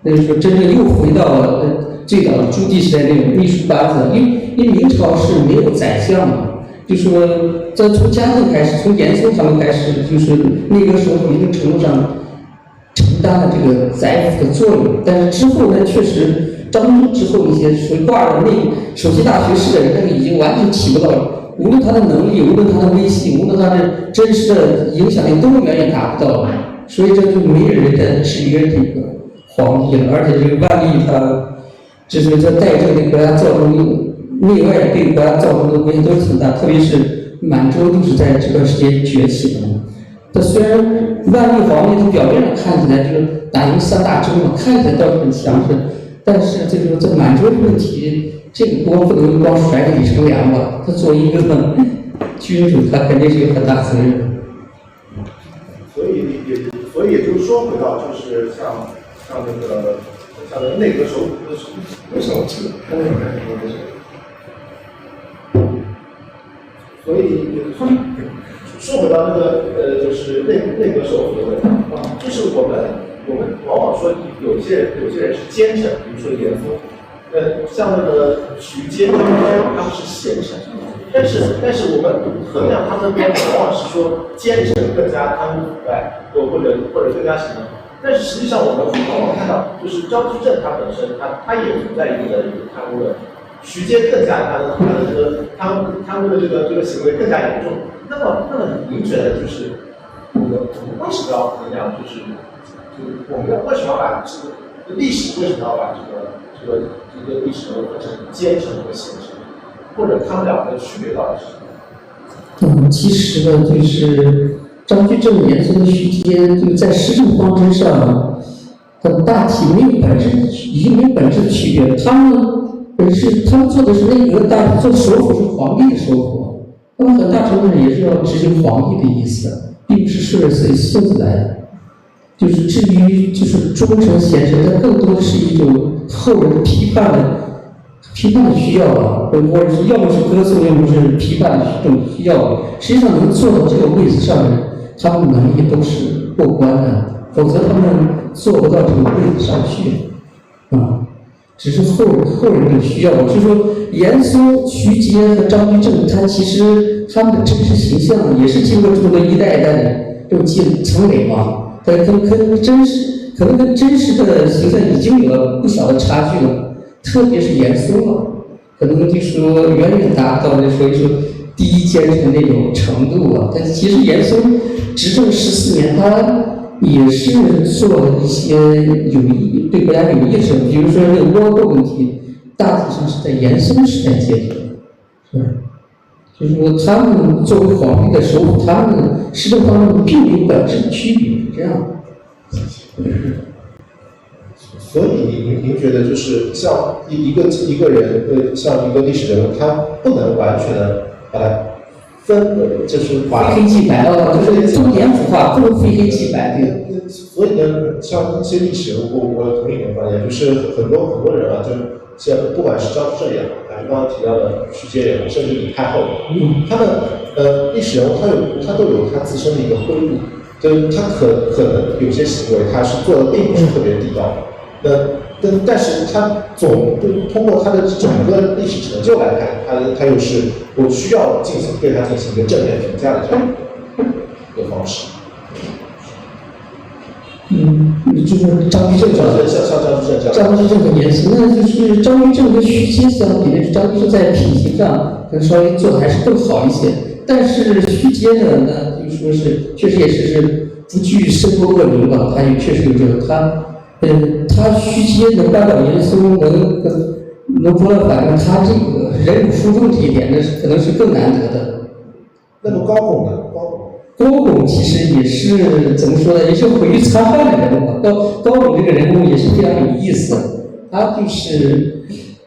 那就是说真正又回到了最早的朱棣时代那种秘书班子，因为明朝是没有宰相的。就说从嘉靖开始，从严嵩他们开始，就是内阁首辅一定程度上承担了这个宰辅的作用。但是之后呢，确实张居之后一些属于挂了首席大学士的人，那个已经完全起不到了。无论他的能力，无论他的威信，无论他的真实的影响力，都远远达不到了。所以这就没有人再制约这个皇帝了。而且这个万历他，就是在代政给国家造成内外对国家造成的威胁都是挺大，特别是满洲就是在这段时间崛起的嘛。他虽然万历皇帝他表面上看起来就是打赢3大洲嘛，看起来倒是很强势，但是这个在满洲的问题，这个锅不能光甩给李成梁吧？他作为一个君主，他肯定是有很大责任的。所以也就是说，回到就是像那个内阁首辅，为什么这个所以说回到就是内阁首辅的问题啊，就是我们往往说有些人是奸臣，比如说严嵩，像那个徐阶他们是县城，但是我们衡量他们那边往往是说奸臣更加贪污腐败，或者更加什么。但是实际上我们往往看到，就是张居正他本身他也存在一定的贪污的，徐阶更加他的这个贪污的这个行为更加严重。那么您觉得就是我们为什么要衡量就是我们为什么要把这个历史为什么要把这个历史人物分成奸臣和贤臣，或者他们两个的区别到底是什么？其实呢，就是张居正、严嵩、徐阶，就在施政方针上，大体已经没有本质的区别。他们做的是内阁大做首辅是皇帝的首辅，那么很大程度上也是要执行皇帝的意思，并不是顺着自己性子来的。就是至于就是忠臣贤臣，它更多的是一种后人批判的需要吧，或者是要么是歌颂，要么是批判的这种需要。实际上能坐到这个位置上的人，他们能力都是过关的，否则他们做不到这个位置上去。只是后人的需要。就是说，严嵩、徐阶和张居正，其实他们的真实形象也是经过这么多一代一代的这种积累嘛。可能跟真实的形象已经有了不小的差距了，特别是严嵩了，可能就说远远达不到说第一奸臣那种程度了。但其实严嵩执政14年，他也是做了一些对国家有益的事，比如说这个倭寇问题，大体上是在严嵩时代解决的。就是说，他们作为皇帝的首辅，他们施政方面并没有本质的区别，这样。所以您觉得，就是像一个人，像一个历史人物，他不能完全的把它就是把非黑即白就是重点腐化，不能非黑即白。对。所以呢，像一些历史人物，我同意您的观点，就是很多人啊，就像不管是张居正也好，还是刚刚提到的徐阶也好，甚至李太后，他们历史人物他都有他自身的一个灰度，就是他可能有些行为他是做的并不是特别地道，但是他通过他的整个历史成就来看，他又是我需要对他进行一个正面评价的这样一个方式。就是张居正像张居正和严嵩，那就是张居正和徐阶相比，张居正在品行上可能稍微做的还是更好一些，但是徐阶呢，那就说是确实也是不惧生活恶名吧，他也确实有这个他徐阶能扳倒严嵩，能拨乱反正他这个忍辱负重这一点，那是可能是更难得的。那么高拱呢？高拱其实也是怎么说呢？也是毁誉参半的人物。高拱这个人物也是非常有意思，他就是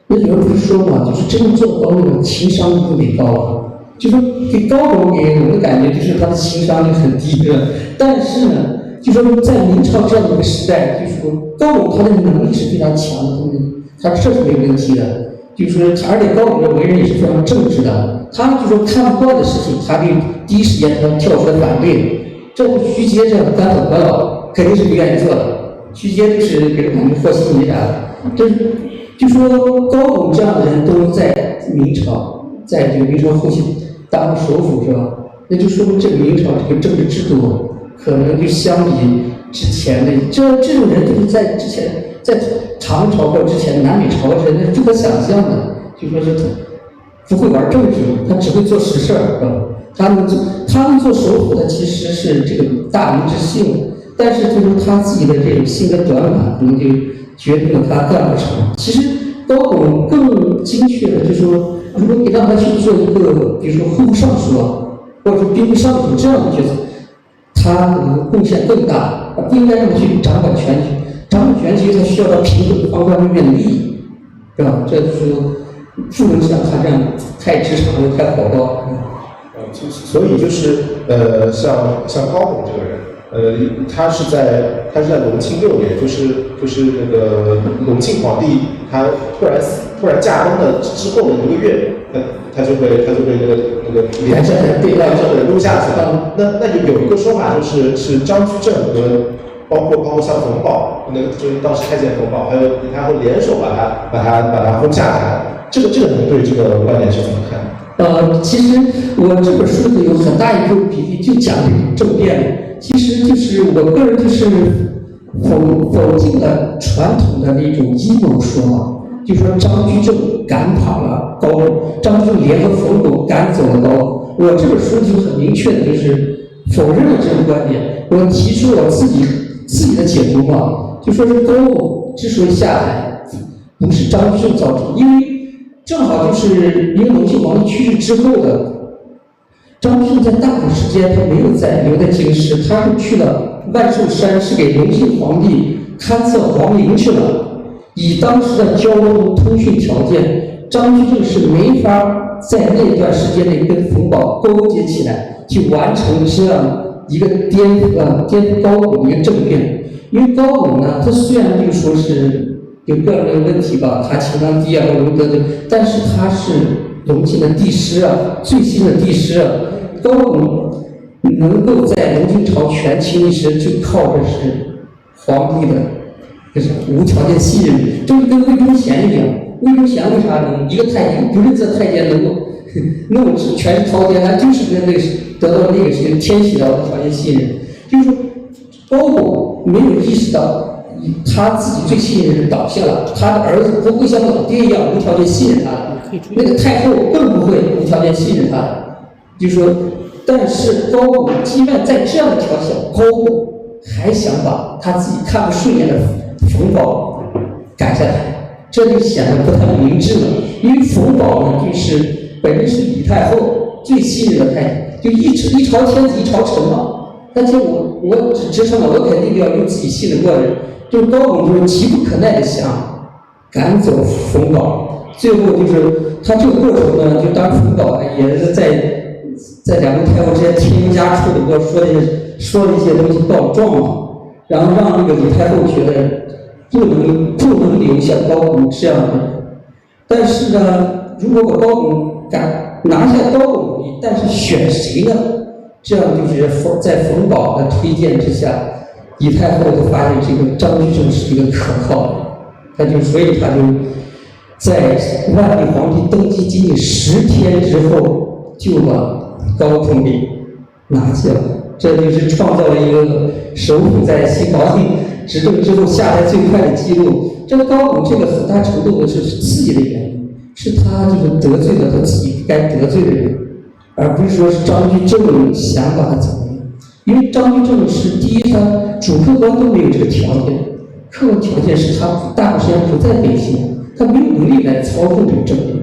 有人不是说嘛，就是真正做高那个情商一定得高。就是给高拱给我们的感觉就是他的情商就很低的，但是呢，就说在明朝这样的一个时代，就是说高拱他的能力是非常强的，他这是没有问题的。就是说，而且高拱的为人也是非常正直的，他就说看不惯的事情，他就第一时间他跳出来反对。这徐阶这样的干粉官老肯定是不愿意做的，徐阶就是给人感觉和稀泥啥的。就说高拱这样的人都在明朝，在这个明朝后期当首辅是吧？那就说明这个明朝这个政治制度可能就相比之前的这种人，就是在之前。在唐朝或之前南北朝的人，那是不可想象的。就说是不会玩政治，他只会做实事儿。他们做首辅，他其实是这个大明之幸，但是就是他自己的这种性格短板，可能就决定了他干不成。其实高拱更精确的就是说，如果你让他去做一个，比如说户部尚书啊，或者说兵部尚书这样的角色，他可能贡献更大，不应该让他去掌管全局。掌管全局，他需要到平衡方方面面的利益，是吧？这就是不能像他这样太直肠子、太火爆。所以就是像高拱这个人，他是在隆庆6年，就是那个隆庆皇帝他突然驾崩了之后的1个月，他就被那个连胜被撸下去了。那有一个说法就是张居正和包括像冯保，那个就是当时太监冯保，还有李太后联手把他轰下台。这个您对这个观点是怎么看？其实我这本书里有很大一部比例就讲这个政变，其实就是我个人就是否定了传统的那种阴谋说法，就说张居正赶跑了高拱，张居正联合冯巩赶走了高拱。我这本书就很明确的就是否认了这个观点，我提出我自己的解读嘛，就说是高拱之所以下台，不是张居正造成，因为正好就是因为隆庆皇帝去世之后的，张居正在大部分时间他没有留在京师，他是去了万寿山，是给隆庆皇帝勘测皇陵去了。以当时的交通通讯条件，张居正是没法在那段时间内跟冯保勾结起来，去完成这样一个颠覆高拱的一个政变。因为高拱呢，他虽然就说是有个人的问题吧，他情商低啊，或者的，但是他是隆庆的帝师啊，最新的帝师啊。高拱能够在隆庆朝权倾一时，就靠的是皇帝的就是无条件信任，就是跟魏忠贤一样。魏忠贤为啥能一个不认字太监能够那么权势滔天，他就是跟那个得到那个谁天喜的无条件信任。就是说，高拱没有意识到他自己最信任的人倒下了，他的儿子不会像老爹一样无条件信任他的，那个太后更不会无条件信任他的。就是说，但是高拱即便在这样的条件，高拱还想把他自己看不顺眼的冯保赶下台，这就显得不太明智了。因为冯保呢，就是本身是李太后最信任的太监，就一朝天子一朝臣嘛。但是我只支撑了，我肯定要用自己信得过的人。就是高拱就是急不可耐的想赶走冯保，最后就是他这个过程呢，就当冯保也是在两位太后之间添加处理过，说了一些东西告状嘛，然后让那个李太后觉得不能留下高拱这样的人。但是呢，如果把高拱拿下高拱，但是选谁呢？这样就是在冯保的推荐之下，李太后就发现这个张居正是一个可靠的，所以他就在万历皇帝登基仅仅10天之后，就把高拱给拿下了。这就是创造了一个首辅在新皇帝执政之后下台最快的记录。这个高拱这个很大程度的是自己的原因，是他就是得罪了他自己该得罪的人，而不是说是张居正想把他怎么样。因为张居正是第一，他主客观都没有这个条件，客观条件是他大部分时间不在北京，他没有能力来操纵这个政变。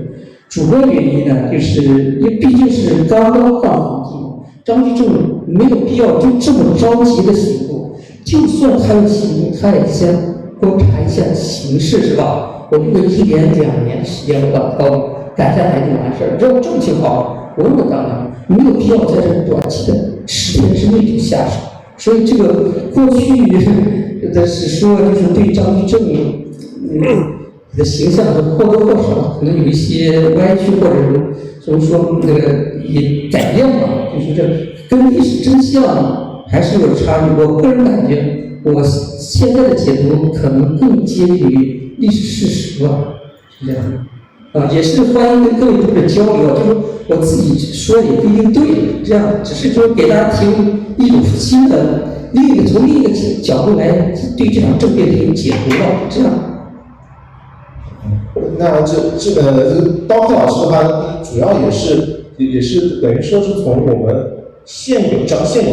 主观原因呢，就是因为毕竟是刚刚换皇帝嘛，张居正没有必要就这么着急的行动。就算他有行动，他也先观察一下形势，是吧？我用个1年2年时间，我把高拱赶下来就完事儿，这种政情好，稳稳当当，没有必要在这短期的10天之内就下手。所以这个过去的史说就是对张居正的形象或多或少可能有一些歪曲，或者怎么说那个也改变吧，就是这跟历史真相还是有差距。我个人感觉，我现在的解读可能更接近于历史事实吧，是这样的。也是欢迎跟各位读者交流，就是我自己说也不一定对，这样只是说给大家提供一种新的从另一个角度来对这场政变进行解读吧，这样。那这个刀客老师的话，主要也是等于说是从我们现有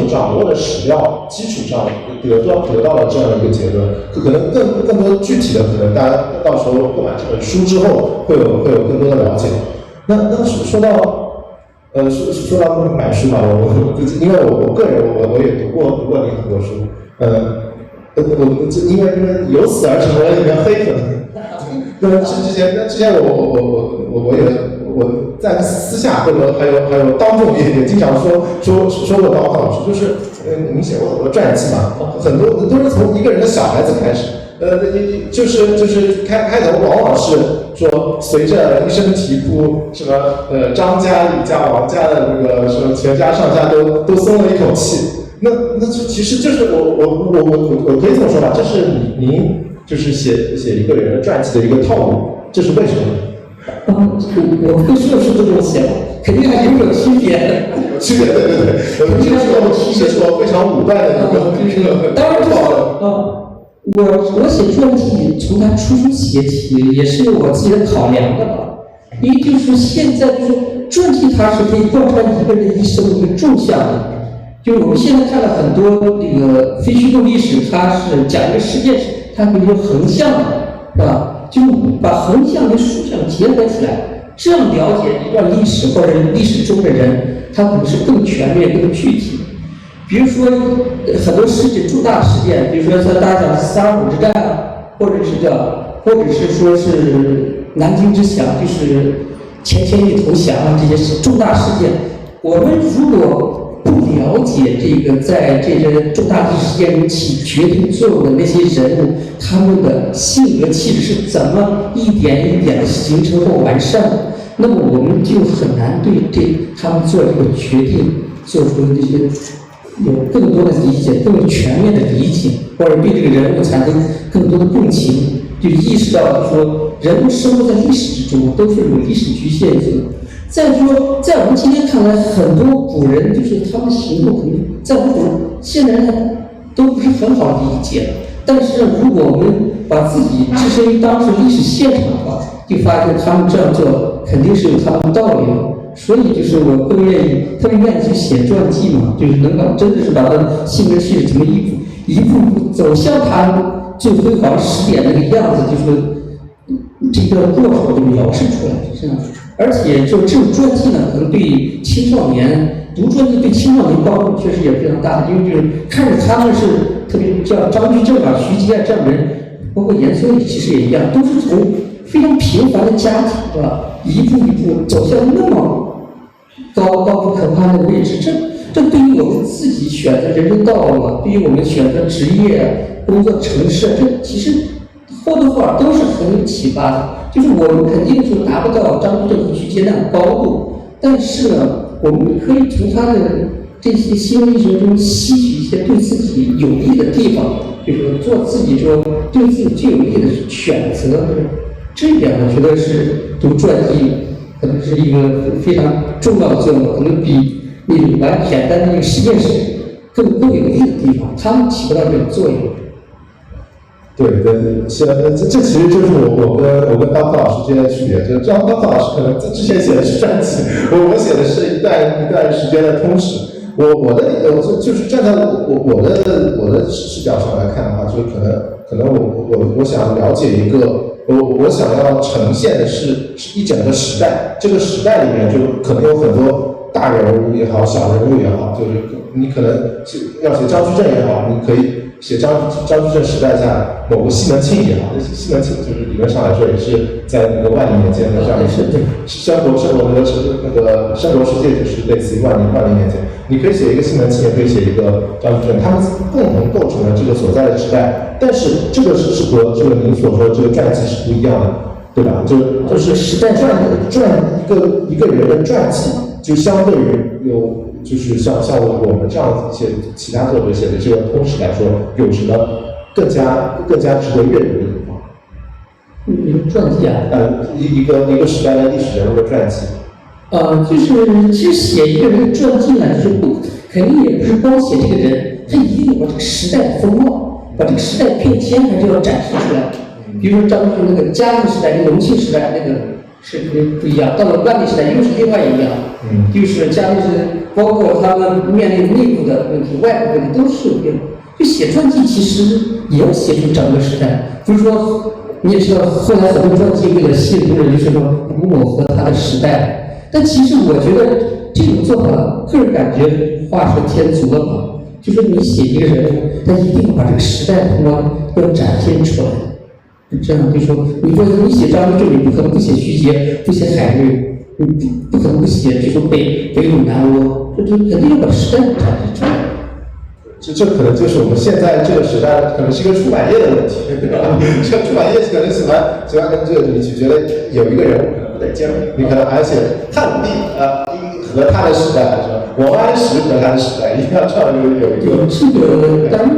掌握的史料基础上得到了这样的一个结论。可能更多具体的，可能大家到时候购买这本书之后会有更多的了解。那说到买书嘛，因为我个人我也读过你很多书，我因为由此而成为了一名黑粉。之前我在私下或者还有当众也经常说过刀客老师，就是您写过很多传记嘛，很多都是从一个人的小孩子开始，就是开头往往是说随着一声啼哭，什么张家、李家、王家的那个什么全家上下都松了一口气，那其实就是我可以这么说吧，这是您就是写一个人的传记的一个套路，这是为什么？我不是这么想，肯定还有区别的。区别，对，这是我非常武断的一个当然不好的。我写传记从他出生写起，也是有我自己的考量的吧。因为就是现在就是传记，它是可以贯穿一个人一生的一个纵向的。就是我们现在看了很多那个非虚构历史，它是讲一个事件，它可以说横向的，是吧？就把横向跟竖向结合起来，这样了解一段历史或者历史中的人，它可能是更全面、更具体。比如说很多事件重大事件，比如说像大家讲3·25之战，或者是说是南京之墙，就是钱谦益投降啊，这些重大事件，我们如果不了解这个在这些重大历史事件中起决定作用的那些人物，他们的性格气质是怎么一点一点的形成或完善的，那么我们就很难对他们做这个决定做出这些有更多的理解，更全面的理解，或者对这个人物产生更多的共情，就意识到说人物生活在历史之中都是有历史局限性的。再说，在我们今天看来，很多古人就是他们行动可能在我们现在人都不是很好理解。但是如果我们把自己置身于当时历史现场的话，就发现他们这样做肯定是有他们的道理的。所以就是我特别愿意去写传记嘛，就是能够真的是把他性格气质怎么一步步走向他最辉煌时点那个样子，就是这个过程就描述出来，这样。而且就这种传记呢，可能对青少年读传记对青少年帮助确实也非常大的，因为就是看着他们是特别像张居正啊、徐阶啊这样的人，包括严嵩其实也一样，都是从非常平凡的家庭是吧，一步一步走向那么高不可攀的位置，这对于我们自己选择人生道路，对于我们选择职业、工作、城市，这其实或多或少都是很有启发的。就是我们肯定是达不到张居正和徐阶那样高度，但是呢，我们可以从他的这些新闻历史中吸取一些对自己有利的地方，就是做自己说对自己最有利的选择。这一点我觉得是读传记可能是一个非常重要的作用，可能比那种简单的那个实验室更有利的地方，他们起不到这种作用。对，这其实就是我跟刀锋老师之间的区别。就是刀锋老师可能之前写的是传记，我写的是一段时间的通史。我就是站在我的视角上来看的话，就是可能我想了解一个。我想要呈现的是一整个时代，这个时代里面就可能有很多大人物也好，小人物也好，就是你可能要写张居正也好，你可以写张居正时代下某个西门庆也好，西门庆就是理论上来说也是在那个万历年间的这样一个生活世界，就是类似于万历年间，你可以写一个西门庆，也可以写一个张居正，他们共同构成了这个所在的时代。但是这个是和这个您所说的这个传记是不一样的，对吧？就是时代传一个人的传记，就相对于就是像我们这样一些其他作者写的这个通史来说，有什么更加值得阅读的地方？一个传记啊？一个时代的历史人物的传记。就是其实写一个人的传记呢，就是肯定也不是光写这个人，他一定把这个时代的风貌，把这个时代变迁还是要展示出来。比如说张居正那个嘉靖时代跟隆庆时代那个是不一样，到了万历时代又是另外一样。就是嘉靖是包括他们面临内部的问题、外部问题都是有变化。就写传记其实也要写出整个时代，不是说你也知道，后来很多传记为了吸引读者，就是说不抹合他的时代。但其实我觉得这种做法，个人感觉画蛇添足了吧。就是你写一个人物，他一定把这个时代风光要展现出来。这样就说，你说你写张居正，你不可能不写徐阶，不写海瑞，你不可能不写就说北鲁南倭，这肯定要把时代展现出来。这可能就是我们现在这个时代，可能是一个出版业的问题，对吧？这个出版业可能喜欢跟这个，你就觉得有一个人物可能不得劲，你可能还要写汉武帝和他的时代，是吧？王安石和他的时代一定要这样有一个。这个当然，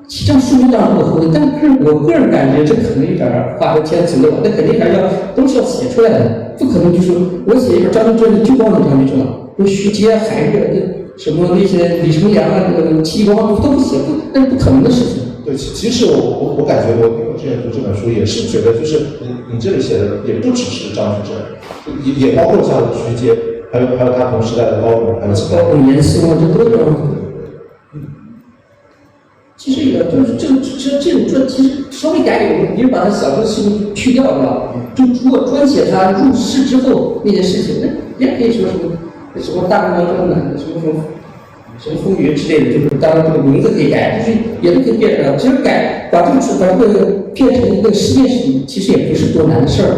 这样数据当然落后，但是我个人感觉这可能有点画蛇添足了，那肯定还是都是要写出来的，不可能就说我写一本张居正就光有张居正了，说徐阶、海瑞什么那些李成梁啊、戚继光都不写，那是不可能的事情。对，其实我感觉我之前读这本书也是觉得，就是你这里写的也不只是张居正，也包括像徐阶，还有他同时代的高拱，还有其他。高拱、严嵩啊，这都有。其实也就是这种传，其实稍微改有，你就把它小说事情去掉是吧？就如果专写他入仕之后那件事情，那也可以说什么大明王朝呢，什么风云之类的，就是当然这个名字可以改，就是也都可以变成。其实把这个变成一个事件史，其实也不是多难的事儿。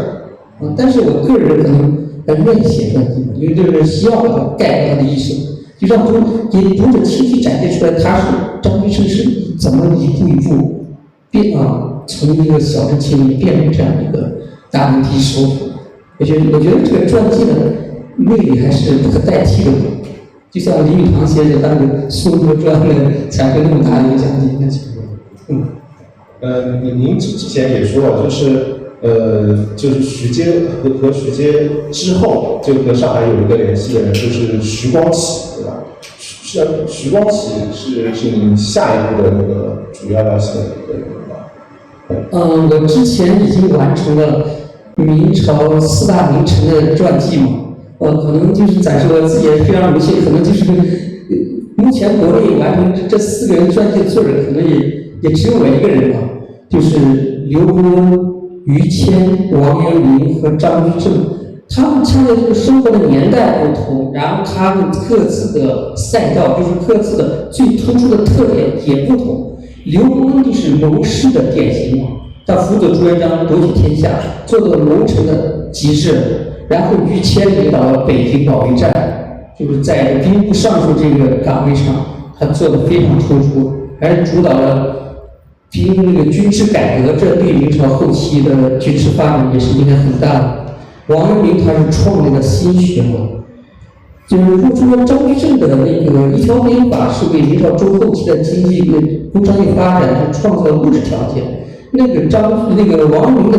但是我个人可能愿意写传记，因为就是希望把它概括他的一生，就让给读者清晰展现出来，他是张居正是怎么一步一步从一个小镇青年变成这样一个大问题首辅。我觉得这个传记的魅力还是不可代替的。就像李宇堂先生当时《苏州传》的才会那么大的一个奖金，那其实，您之前也说了，就是徐阶和徐阶之后，就和上海有一个联系的人，就是徐光启，对吧？徐光启是您下一步的那个主要写的一个人吗？我之前已经完成了明朝4大名臣的传记嘛。可能就是暂时我自己也非常荣幸，可能就是目前国内完成这4个人传记的作者，可能也只有我一个人吧，就是刘伯温、于谦、王阳明和张居正。他们恰恰就是生活的年代不同，然后他们各自的赛道，就是各自的最突出的特点也不同。刘伯温就是谋士的典型嘛，他辅佐朱元璋夺取天下，做到谋臣的极致。然后于谦领导了北平保卫战，就是在兵部尚书这个岗位上，他做得非常突出，还是主导了军制改革，这对明朝后期的军事发展也是影响很大的。王阳明他是创立了新学嘛，就是说张居正的那个一条兵法是为明朝中后期的经济工商业发展创造了物质条件。那个王阳明的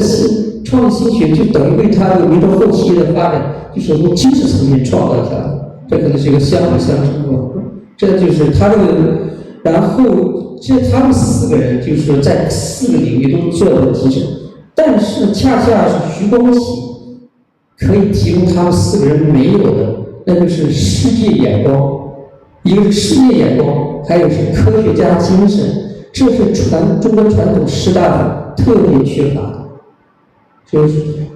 创立新学，就等于为他的明朝后期的发展，就是从精神层面创造条件，这可能是一个相辅相成的。这就是他的，然后他们4个人就是在4个领域都做了极致，但是恰恰是徐光启可以提供他们4个人没有的，那就是世界眼光，一个是世界眼光，还有是科学家精神，这是中国传统士大夫特别缺乏的。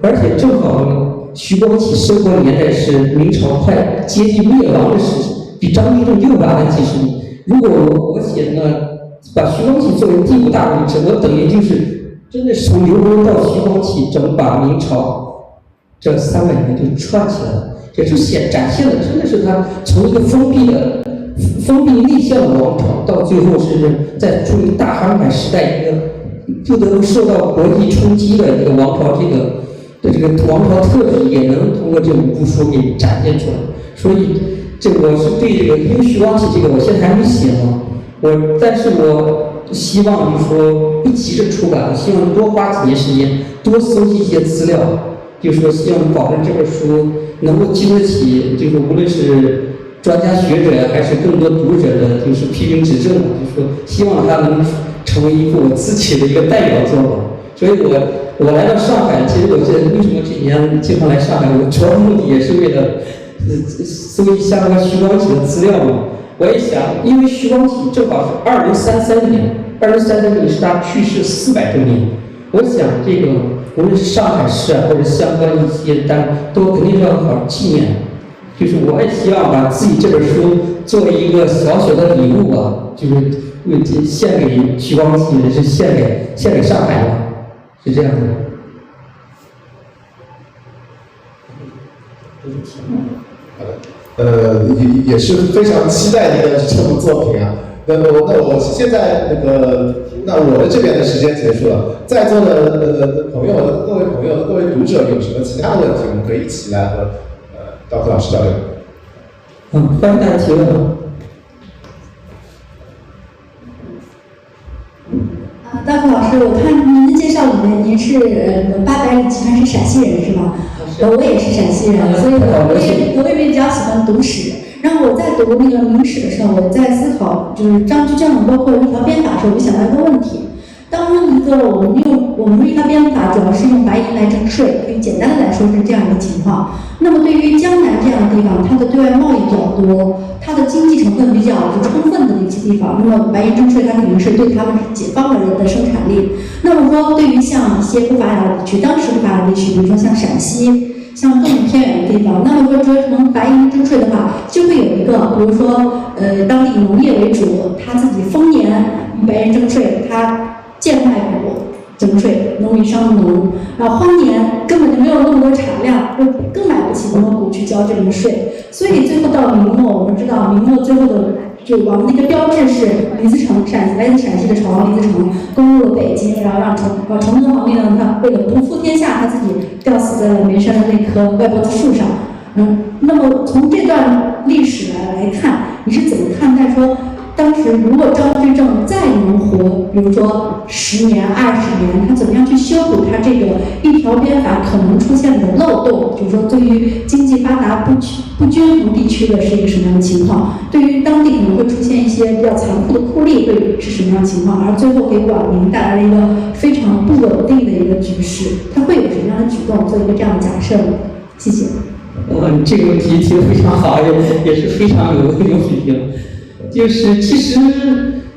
而且正好徐光启生活年代是明朝快接近灭亡的时期，比张居正又晚了几10年。如果我写呢，把徐光启作为第5大名臣，我等于就是真的是从刘伯温到徐光启，整把明朝这300年就串起来了。也就展现的真的是他从一个封闭内向的王朝，到最后是在处于大航海时代一个不得不受到国际冲击的一个王朝，这个王朝特质也能通过这5部书给展现出来。所以我是对这个因为徐光启这个我现在还没写嘛，但是我希望就是说不急着出版，我希望多花几年时间，多搜集一些资料，就是说希望保证这本书能够经得起，就是无论是专家学者还是更多读者的就是批评指正，就是说希望它能成为一部我自己的一个代表作吧。所以我来到上海，其实为什么这几年经常来上海，我主要目的也是为了搜集相关徐光启的资料嘛。我也想，因为徐光启正好是2033年是他去世400周年，我想这个无论是上海市或者相关一些单位都肯定要好好纪念。就是我也希望把自己这本书作为一个小小的礼物吧，就是献给徐光启，是献给上海吧，是这样的。好的，也是非常期待您的这部作品啊。那我现在那我的这边的时间结束了，在座的各位朋友、各位读者有什么其他的问题，我们可以一起来和道克老师交流。欢迎大家提问。大副老师，我看您的介绍里面，您是800里集团是陕西人是吗？我也是陕西人，所以我也比较喜欢读史。然后我在读那个明史的时候，我在思考就是张居正包括一条鞭法的时候，我就想到一个问题：当一个我们一条鞭法主要是用白银来征税，可以简单的来说是这样一个情况。那么对于江南这样的地方，它的对外贸易比较多，它的经济成分比较充分的一些地方，那么白银征税它肯定是对他们解放了人的生产力。那么说，对于像一些不发达的地区，当时不发达地区，比如说像陕西。像更偏远的地方，那么说从白银征税的话，就会有一个，比如说当地以农业为主，他自己丰年白银征税，他贱卖谷征税，农民伤农，然后荒年根本就没有那么多产量，更买不起那么谷去交这种税，所以最后到明末，我们知道明末最后的就王的一个标志是李自成，来自陕西的朝王李自成攻入了北京，然后让崇祯皇帝呢，他为了不负天下，他自己吊死在了眉山的那棵歪脖子树上。那么从这段历史来看，你是怎么看待说，当时如果张居正再能活，比如说10年、20年，他怎么样去修补他这个一条鞭法可能出现的漏洞？就是说，对于经济发达不均衡地区的是一个什么样的情况？对于当地可能会出现一些比较残酷的酷吏，会是什么样的情况？而最后给广民带来了一个非常不稳定的一个局势，他会有什么样的举动？做一个这样的假设呢？谢谢。这个问题提得非常好，也是非常有水平。就是其实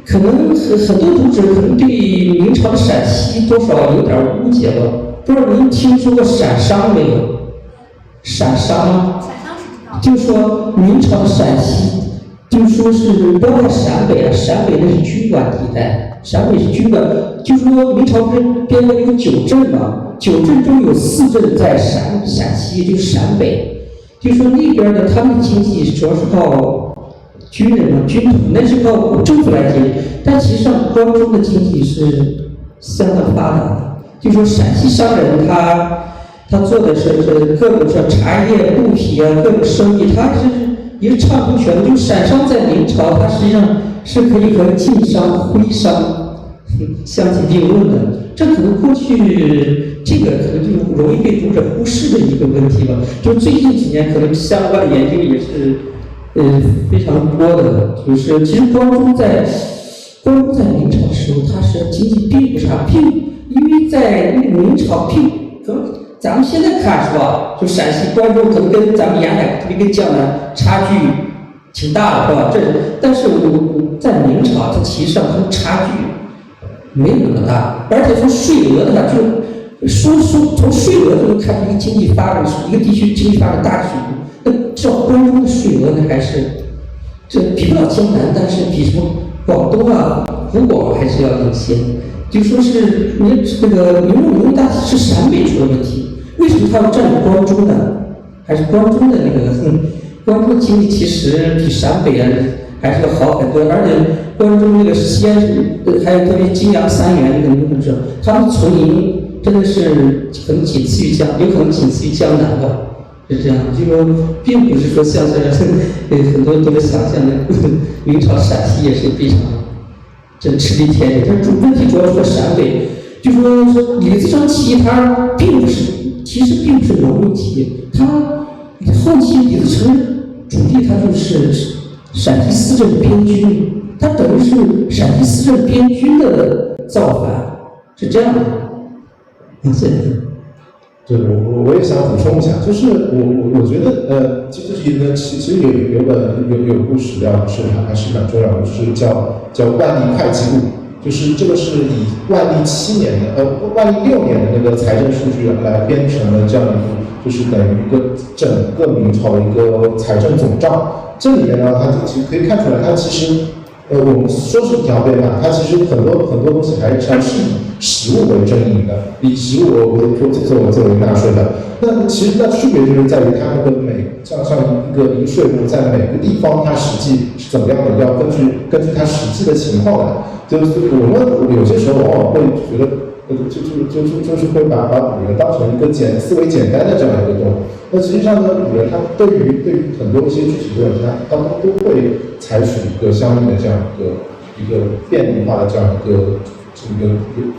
可能很多读者可能对明朝的陕西多少有点误解了，不知道您听说过陕商没有？陕商就是说明朝的陕西，就是说是不要看陕北啊，陕北那是军管地带，陕北是军管，就是说明朝不是编了一个9镇嘛，9镇中有4镇在陕西，就是陕北，就是说那边的他们的经济主要是靠军人嘛，军统那是靠政府来经济，但其实上关中的经济是相当发达的。就说陕西商人他做的是各种像茶叶、布匹啊，各种生意，他也是畅通全的。就陕商在明朝，它实际上是可以和晋商、徽商相提并论的。这可能过去这个可能就容易被读者忽视的一个问题吧。就最近几年，可能相关的研究也是非常多的。就是其实关中在明朝的时候，它是经济并不差，因为在明朝可能咱们现在看是吧？就陕西关中可能跟咱们沿海，特别跟江南差距挺大的，是吧？但是我在明朝，它其实上它差距没有那么大，而且从税额的话，就从税额就能看出一个经济发展，一个地区经济发展大致水平。那至少关中的税额呢，还是这比不了江南，但是比什么广东啊、湖广还是要领先。就说是你这个明大是陕北出了问题，为什么他要占领关中呢？还是关中的那个关中的经济其实比陕北啊还是要好很多，而且关中那个西安还有特别泾阳3原那个你们知道，他们从营真的是可能仅次于有可能仅次于江南吧，是这样。就说并不是说像现在很多都是想象的明朝陕西也是非常这吃力添这问题主要是在陕北。就说李自成起义，他其实并不是农民起义，他后期李自成主力他就是陕西4镇边军，他等于是陕西4镇边军的造反，是这样的。谢谢。对，我也想补充一下，就是我觉得其实有部史料是还是蛮重要的，就是叫万历会稽录，就是这个是以万历6年的那个财政数据来编成的这样一部，就是等于一个整个明朝的一个财政总账。这里面呢，它其实可以看出来，它其实我们说是一条鞭法，它其实很多东西还是以实物为正义的，以实物作为纳税的。那其实区别就是在于它那个像一个税目在每个地方它实际是怎么样的，要根据它实际的情况来。就是我们有些时候往往会觉得就是会把古人当成一个思维简单的这样一个动物。那实际上呢，古人他对于很多一些具体的问题，他都会采取一个相应的这样一个便利化的这样一个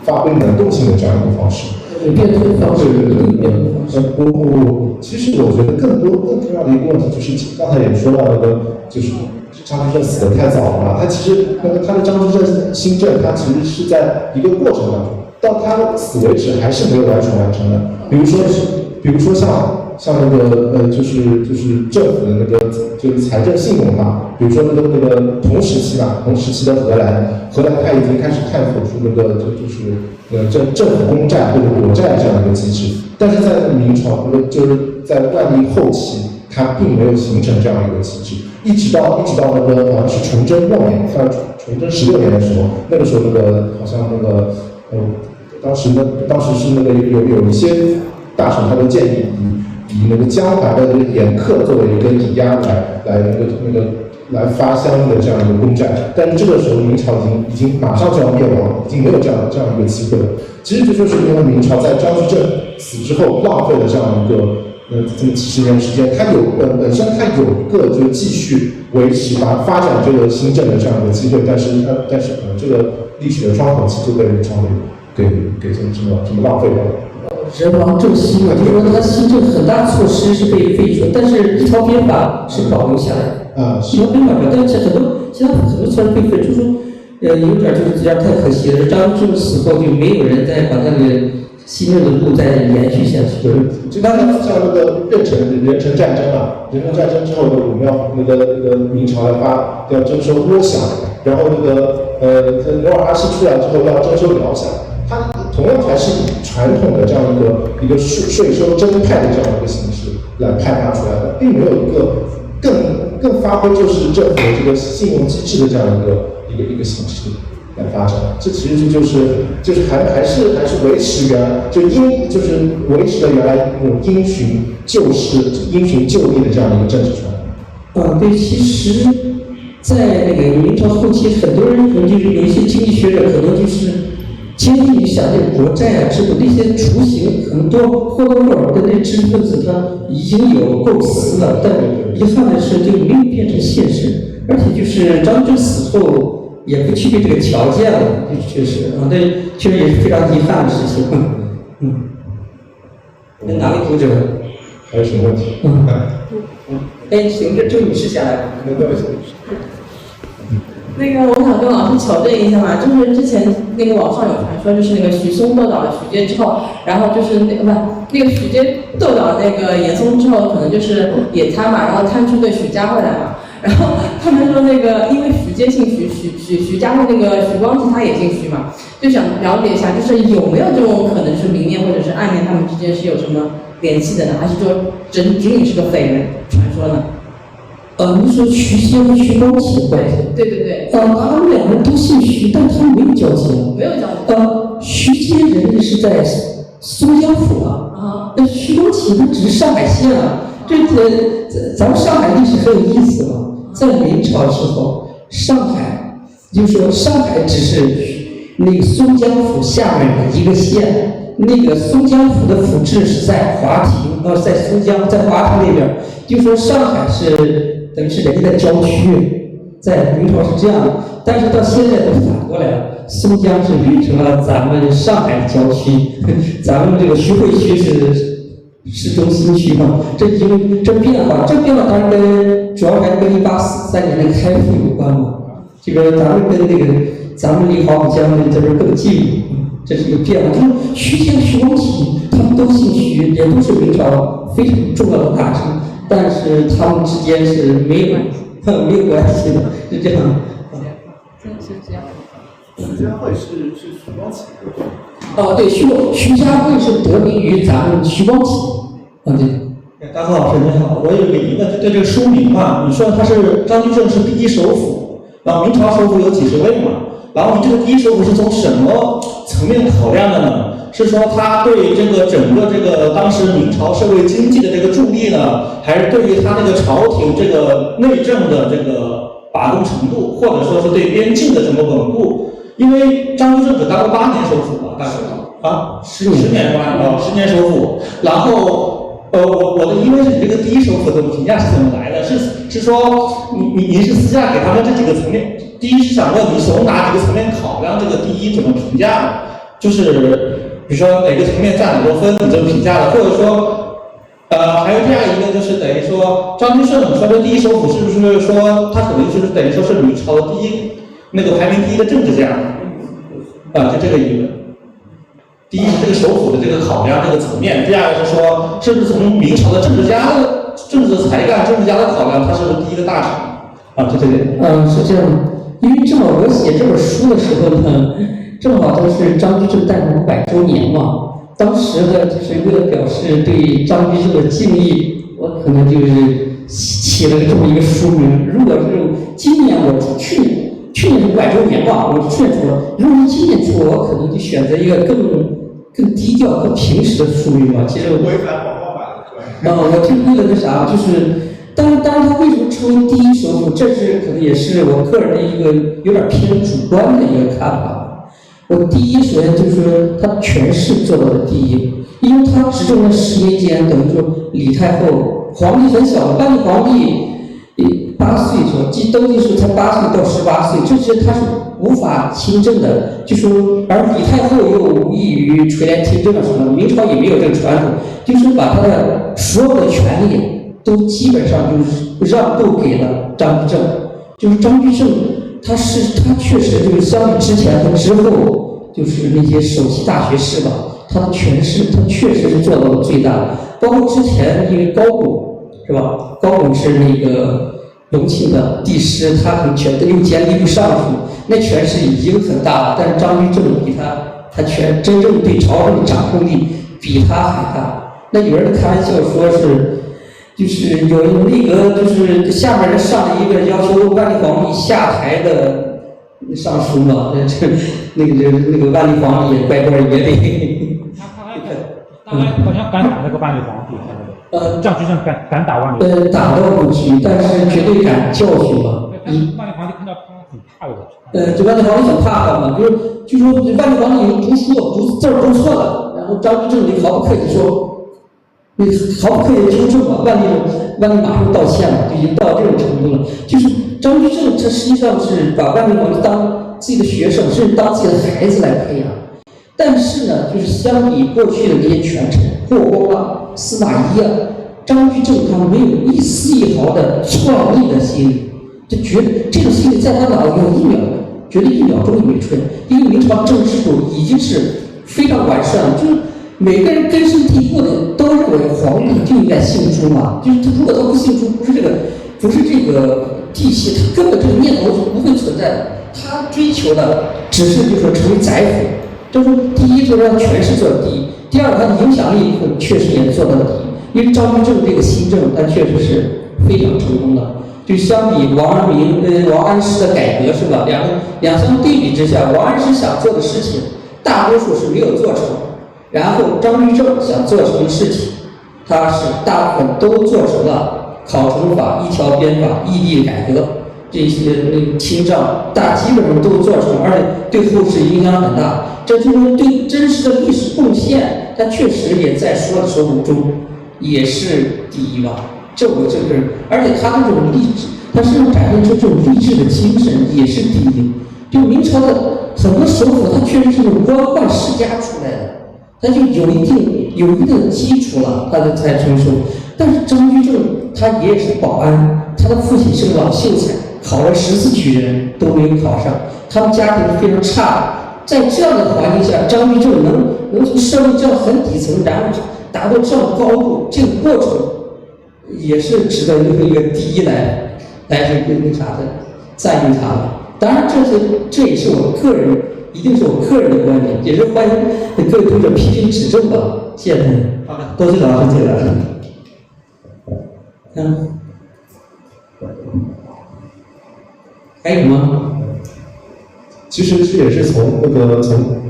发挥能动性的这样一个方式。变通方式，其实我觉得更重要的一个问题就是刚才也说到那个，就是张居正死得太早了嘛。他其实他的张居正新政，他其实是在一个过程当中，到他死为止还是没有完全完成的。比如说像那个就是政府的那个就是财政信用化，比如说那个同时期的荷兰它已经开始探索出那个就是政府公债或者国债这样一个机制，但是在明朝就是在万历后期，它并没有形成这样一个机制，一直到那个好像是崇祯末年，崇祯16年的时候，那个时候好像当时是那个有一些大臣他都建议以那个江淮的盐客作为一个抵押来发相应的这样一个公债，但是这个时候明朝已经马上就要灭亡，已经没有这样一个机会了。其实这就是因为明朝在张居正死之后浪费了这样一个这么几十年时间，它本身它有一个就是继续维持发展这个新政的这样一个机会，但是可能这个历史的窗口期就被明朝给这么浪费掉了。人亡政息嘛，就是说他新政很大措施是被废除，但是一条鞭法是保留下来的。一条鞭法，但是现在很多措施被废，就是说有点就是这样太可惜了。张居正死后就没有人再把他的新政的路再延续下去。就刚才像那个壬辰战争啊，壬辰战争之后我们要那个明朝要征收倭饷，然后努尔哈赤出来之后要征收辽饷。它同样还是以传统的这样一个税收征派的这样一个形式来派发出来的，并没有一个更发挥就是政府的这个信用机制的这样一个形式来发展。这其实就是还是维持就是维持了原来那种因循就事、因循就义的这样一个政治传统。对，其实，在那个明朝后期，很多人可能就是有一些经济学者可能就是坚定于想这个国债啊制度那些雏形，很多或多或少跟那知识分子他已经有构思了，但遗憾的是就没有变成现实，而且就是张居正死后也不具备这个条件了，确实啊，这确实也是非常遗憾的事情。哪位读者？还有什么问题？行，这女士下来。那个，我想跟老师求证一下嘛，就是之前那个网上有传说，就是那个许嵩斗倒了许阶之后，然后就是那个许阶斗倒那个严嵩之后，可能就是野摊嘛，然后摊出个许家慧来嘛，然后他们说那个因为许阶姓许家慧那个许光启他也姓许嘛，就想了解一下，就是有没有这种可能是明面或者是暗面他们之间是有什么联系的呢？还是说仅仅是个绯闻传说呢？你说徐阶和徐光启的关系？对。他们两人都姓徐，但他们没有交集。没有交集。徐阶人是在松江府啊。徐光启他只是上海县啊。咱们上海历史很有意思嘛。在明朝时候，上海就是说上海只是那个松江府下面的一个县，那个松江府的府治是在华亭，在松江，在华亭那边，就说上海是。等于是人家的郊区，在明朝是这样的，但是到现在都反过来了，松江是变成了咱们上海的郊区，咱们这个徐汇区是市中心区嘛，这变化当然主要还跟1843年的开埠有关嘛，这个咱们跟那个咱们离黄浦江这边更近，这是一个变化。就是徐阶、徐光启他们都姓徐，也都是明朝非常重要的大臣。但是他们之间是没有关系的，是这样。真是这样。徐家汇是徐光启。对，徐家汇是得名于咱们徐光启。对。大贺老师您好，我有一个疑问，就对这个书名嘛，你说他是张居正是第一首辅，然后明朝首辅有几十位嘛，然后你这个第一首辅是从什么层面考量的呢？是说他对这个整个这个当时明朝社会经济的这个助力呢，还是对于他那个朝廷这个内政的这个把控程度，或者说是对边境的什么稳固？因为张居正只当了8年首辅吧，大概啊10年10年首府。然后我的疑问是，你这个第一首府的评价是怎么来的？是说你是私下给他们这几个层面？第一是想问你从哪几个层面考量这个第一怎么评价的？就是比如说哪个层面占很多分，你这么评价的，或者说还有第二一个就是等于说张居正说的第一首府是不是说他可能就是等于说是明朝的排名第一的政治家？就这个疑问。第一是这个首府的这个考量这个层面，第二个是说是不是从明朝的政治家的政治才干、政治家的考量，他是不是第一个大臣？就这个。是这样的，因为正好我写这本书的时候呢，正好都是张居正诞辰100周年嘛。当时的就是为了表示对张居正的敬意，我可能就是起了这么一个书名。如果是今年去年是500周年吧，我去年出了。如果是今年出，我可能就选择一个更低调、更平实的书名吧。其实违反广告法的。我就为了那啥，就是当然他为什么成为第一首府，这是可能也是我个人的一个有点偏主观的一个看法。我第一首先就是说他权势做到了第一，因为他执政的10年间，等于说李太后皇帝很小，万历皇帝8岁时候，登基时才8岁到18岁，这些他是无法亲政的。就说而李太后又无异于垂帘听政什么，明朝也没有这个传统，就是把他的所有的权利都基本上就是让渡给了张居正。就是张居正，他确实就是相比之前和之后，就是那些首席大学士吧，他的权势他确实是做到了最大。包括之前因为高拱是吧？高拱是那个隆庆的帝师，他很权，又兼吏部尚书，那权势已经很大了。但是张居正比他真正对朝政的掌控力比他还大。那有人开玩笑说是，就是有那个就是下面人上了一个要求万历皇帝下台的上书嘛，那个万历皇帝也乖乖也得。他好像敢打那个万历皇帝，张居正敢打万历。打倒不至于，但是绝对敢教训嘛。万历皇帝看到他很怕的。这万历皇帝很怕他嘛，就说万历皇帝读书字儿读错了，然后张居正你毫不客气说，你毫不客气纠正嘛，万历马上道歉了，就已经到这种程度了。就是张居正他实际上是把万历皇帝当自己的学生，甚至当自己的孩子来培养。但是呢，就是相比过去的那些权臣，霍光啊、司马懿啊，张居正他没有一丝一毫的创意的心理，就觉得这种心理在他脑子里觉得1秒钟也没出来。因为明朝政治制度已经是非常完善了，就是每个人根深蒂固的都认为皇帝就应该姓朱嘛，就是他如果他不姓朱，不是这个体系，他根本这个念头是不会存在的。他追求的只是就是说成为宰辅。就是第一，就是让权势做到第一；第二，他的影响力确实也做到了第一。因为张居正这个新政，他确实是非常成功的。就相比王安石的改革是吧？两相对比之下，王安石想做的事情，大多数是没有做成，然后张居正想做成的事情，他是大部分都做成了。考成法、一条鞭法、异地改革。这些清账基本上都做成，而且对后世影响很大。这就是说对真实的历史贡献，它确实也在所有的首府中也是第一吧。而且他这种励志，他身上展现出这种励志的精神也是第一。就明朝的很多首府，它确实是用官宦世家出来的，它就有一定的基础了，它才成熟。但是张居正他爷爷是保安，他的父亲是个老秀才。考了14举人都没有考上，他们家庭是非常差的。在这样的环境下，张居正能从社会这样很底层，然后达到这样高度，这个过程也是值得一个第一来那啥的赞誉他的。当然，这也是我个人，一定是我个人的观点，也是欢迎各位读者批评指正吧。谢谢。好的，多谢老师解答。还有吗？其实这也是从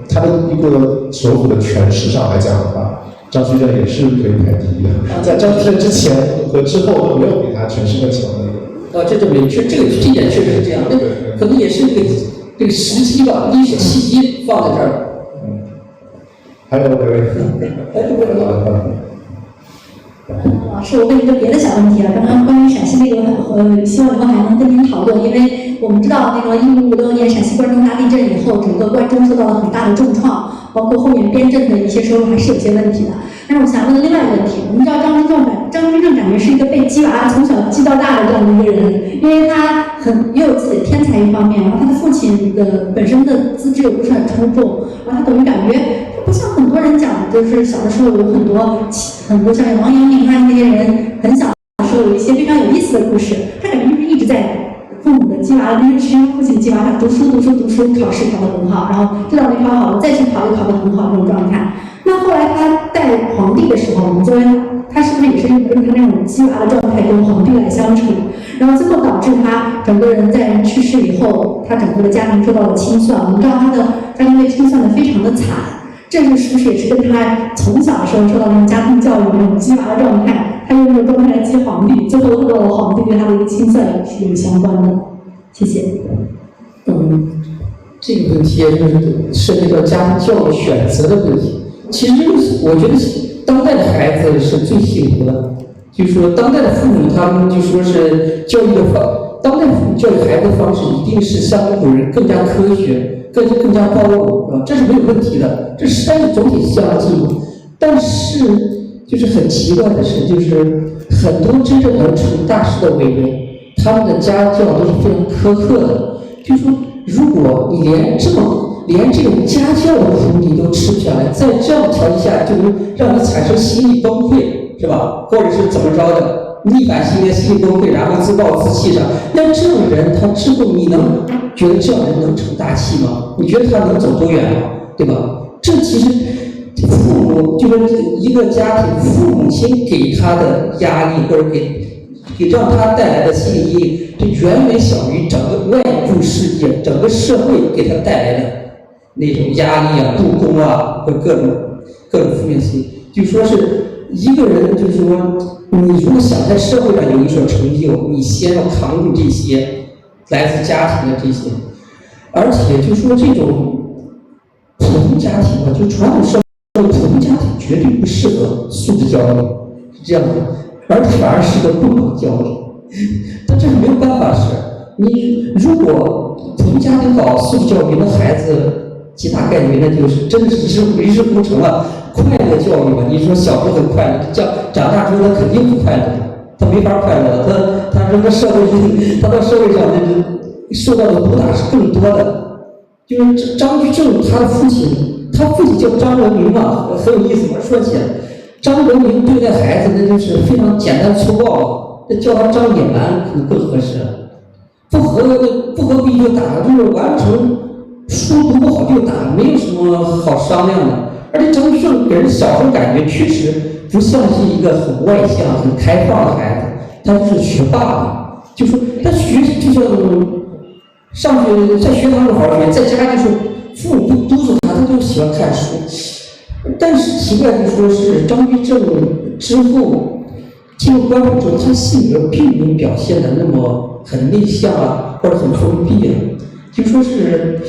他的一个首府的权势上来讲的话，张居正也是可以排第一的。在张居正之前和之后都没有比他权势更强的一个。这一点确实是这样，可能也是这个时机吧，历史契机放在这儿。还有哪位？老师，我问一个别的小问题啊，刚刚关于陕西那个，希望以后还能跟您讨论，因为我们知道那个1556年陕西关中大地震以后，整个关中受到了很大的重创，包括后面边镇的一些收入还是有些问题的。但是我想问另外一个问题，我们知道张居正感觉是一个被鸡娃从小鸡到大的这样的一个人，因为他也有自己的天才一方面，然后他的父亲的本身的资质又不是很出众，然后他等于感觉不像很多人讲的，就是小的时候有很多像王阳明啊那些人，很小的时候有一些非常有意思的故事，他感觉就是一直在父母的鸡娃，因为是父亲鸡娃，他读书，考试考得很好，然后知道没考好了再去考又考得很好这种状态。那后来他带皇帝的时候，我们作为他是不是也是用他那种鸡娃的状态跟皇帝来相处，然后最后导致他整个人在人去世以后，他整个的家庭受到了清算。我们知道他的家庭被清算的非常的惨，这是不是也是跟他从小的时候受到那种家庭教育那种鸡娃的状态，他用这种状态来激皇帝，最后得到了皇帝对他的一个清算是有相关的？谢谢。这个问题就是涉及到家庭教育选择的问题。其实我觉得当代的孩子是最幸福的，就是说当代的父母他们就说是当代父母教育孩子的方式一定是相比古人更加科学、更加包容，这是没有问题的，这时代的总体向进步。但是就是很奇怪的是，就是很多真正能成大事的伟人，他们的家教都是非常苛刻的。就是说，如果你连这种家教的苦你都吃不下来，在这样的条件下，就能让你产生心理崩溃，是吧？或者是怎么着的，逆反心理、心理崩溃，然后自暴自弃上。那这种人，他之后你能觉得这样人能成大器吗？你觉得他能走多远吗？对吧？这其实父母就是一个家庭，父母亲给他的压力，或者给让他带来的心理阴影，这远远小于整个外部世界、整个社会给他带来的那种压力啊、不公啊，或各种负面性。就说是一个人，就是说，你如果想在社会上有所成就，你先要扛住这些来自家庭的这些，而且就说这种普通家庭啊，就传统社会普通家庭绝对不适合素质教育，是这样的。而且反而是个不能教育，但这是没有办法的事。你如果普通家庭搞素质教育，那孩子极大概率那就是真的是于事无成了。快乐教育嘛，你说小时候很快乐，长大之后他肯定不快乐，他没法快乐，他到社会上受到的毒打是更多的。就是张居正他父亲叫张文明嘛，很有意思嘛，说起来。张文明对待孩子那就是非常简单粗暴，那叫他张野蛮可能更合适。不合规就打，就是完成书读不好就打，没有什么好商量的。而且张居正给人小时候感觉确实不像是一个很外向、很开放的孩子，他就是学霸嘛。就说他学就像上学在学堂里好好学，在家就是父母不督促他，他就喜欢看书。但是奇怪的说是张居正之后进入官府之后，他性格并没有表现的那么很内向啊，或者很封闭啊。就说是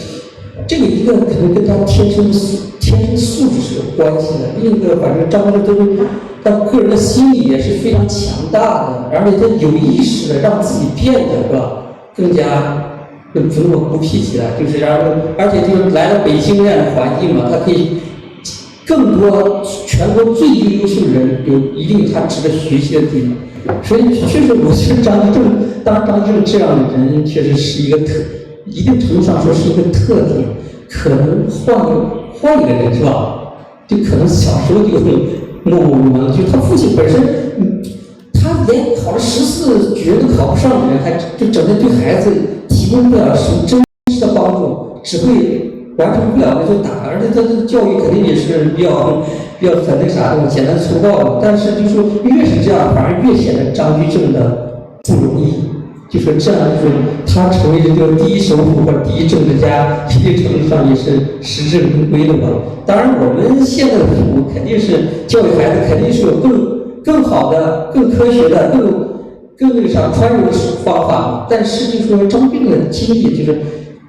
这个一个可能跟他天生素质是有关系的，另一个反正张居正他个人的心理也是非常强大的，而且他有意识的让自己变得是吧更加不那么孤僻起来，就是而且就是来到北京这样的环境嘛，他可以更多全国最优秀的人有一定他值得学习的地方，所以确实我觉得张居正这样的人确实是一个一定程度上说是一个特点，可能换一个人是吧，就可能小时候就会默默无闻，就他父亲本身，他连考了14举人都考不上的人，还就整天对孩子提供不了什么真实的帮助，只会完成不了的就打，而且他的教育肯定也是比较很那啥的，简单粗暴的。但是就说越是这样，反而越显得张居正的不容易。就说这样，就是他成为这个第一首辅或者第一政治家，一定程度上也是实至名归的吧。当然，我们现在的父母肯定是教育孩子，肯定是有更好的、更科学的、更那个啥宽容的方法。但是就说张居正的经历，就是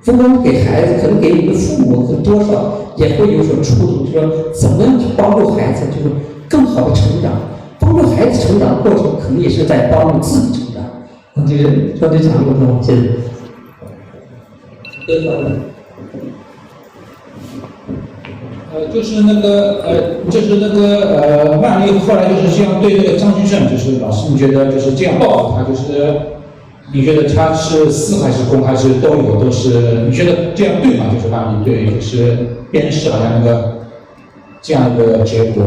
不光给孩子，可能给你的父母多少也会有所触动，就是说怎么样去帮助孩子，就是更好的成长。帮助孩子成长的过程，可能也是在帮助自己成长。这个说这讲过程，谢谢。曼丽后来就是这样对这个张居正，就是老师你觉得就是这样报复他，就是你觉得他是私还是公还是都有，都是你觉得这样对吗？就是曼丽对就是鞭尸好像这样一个结果。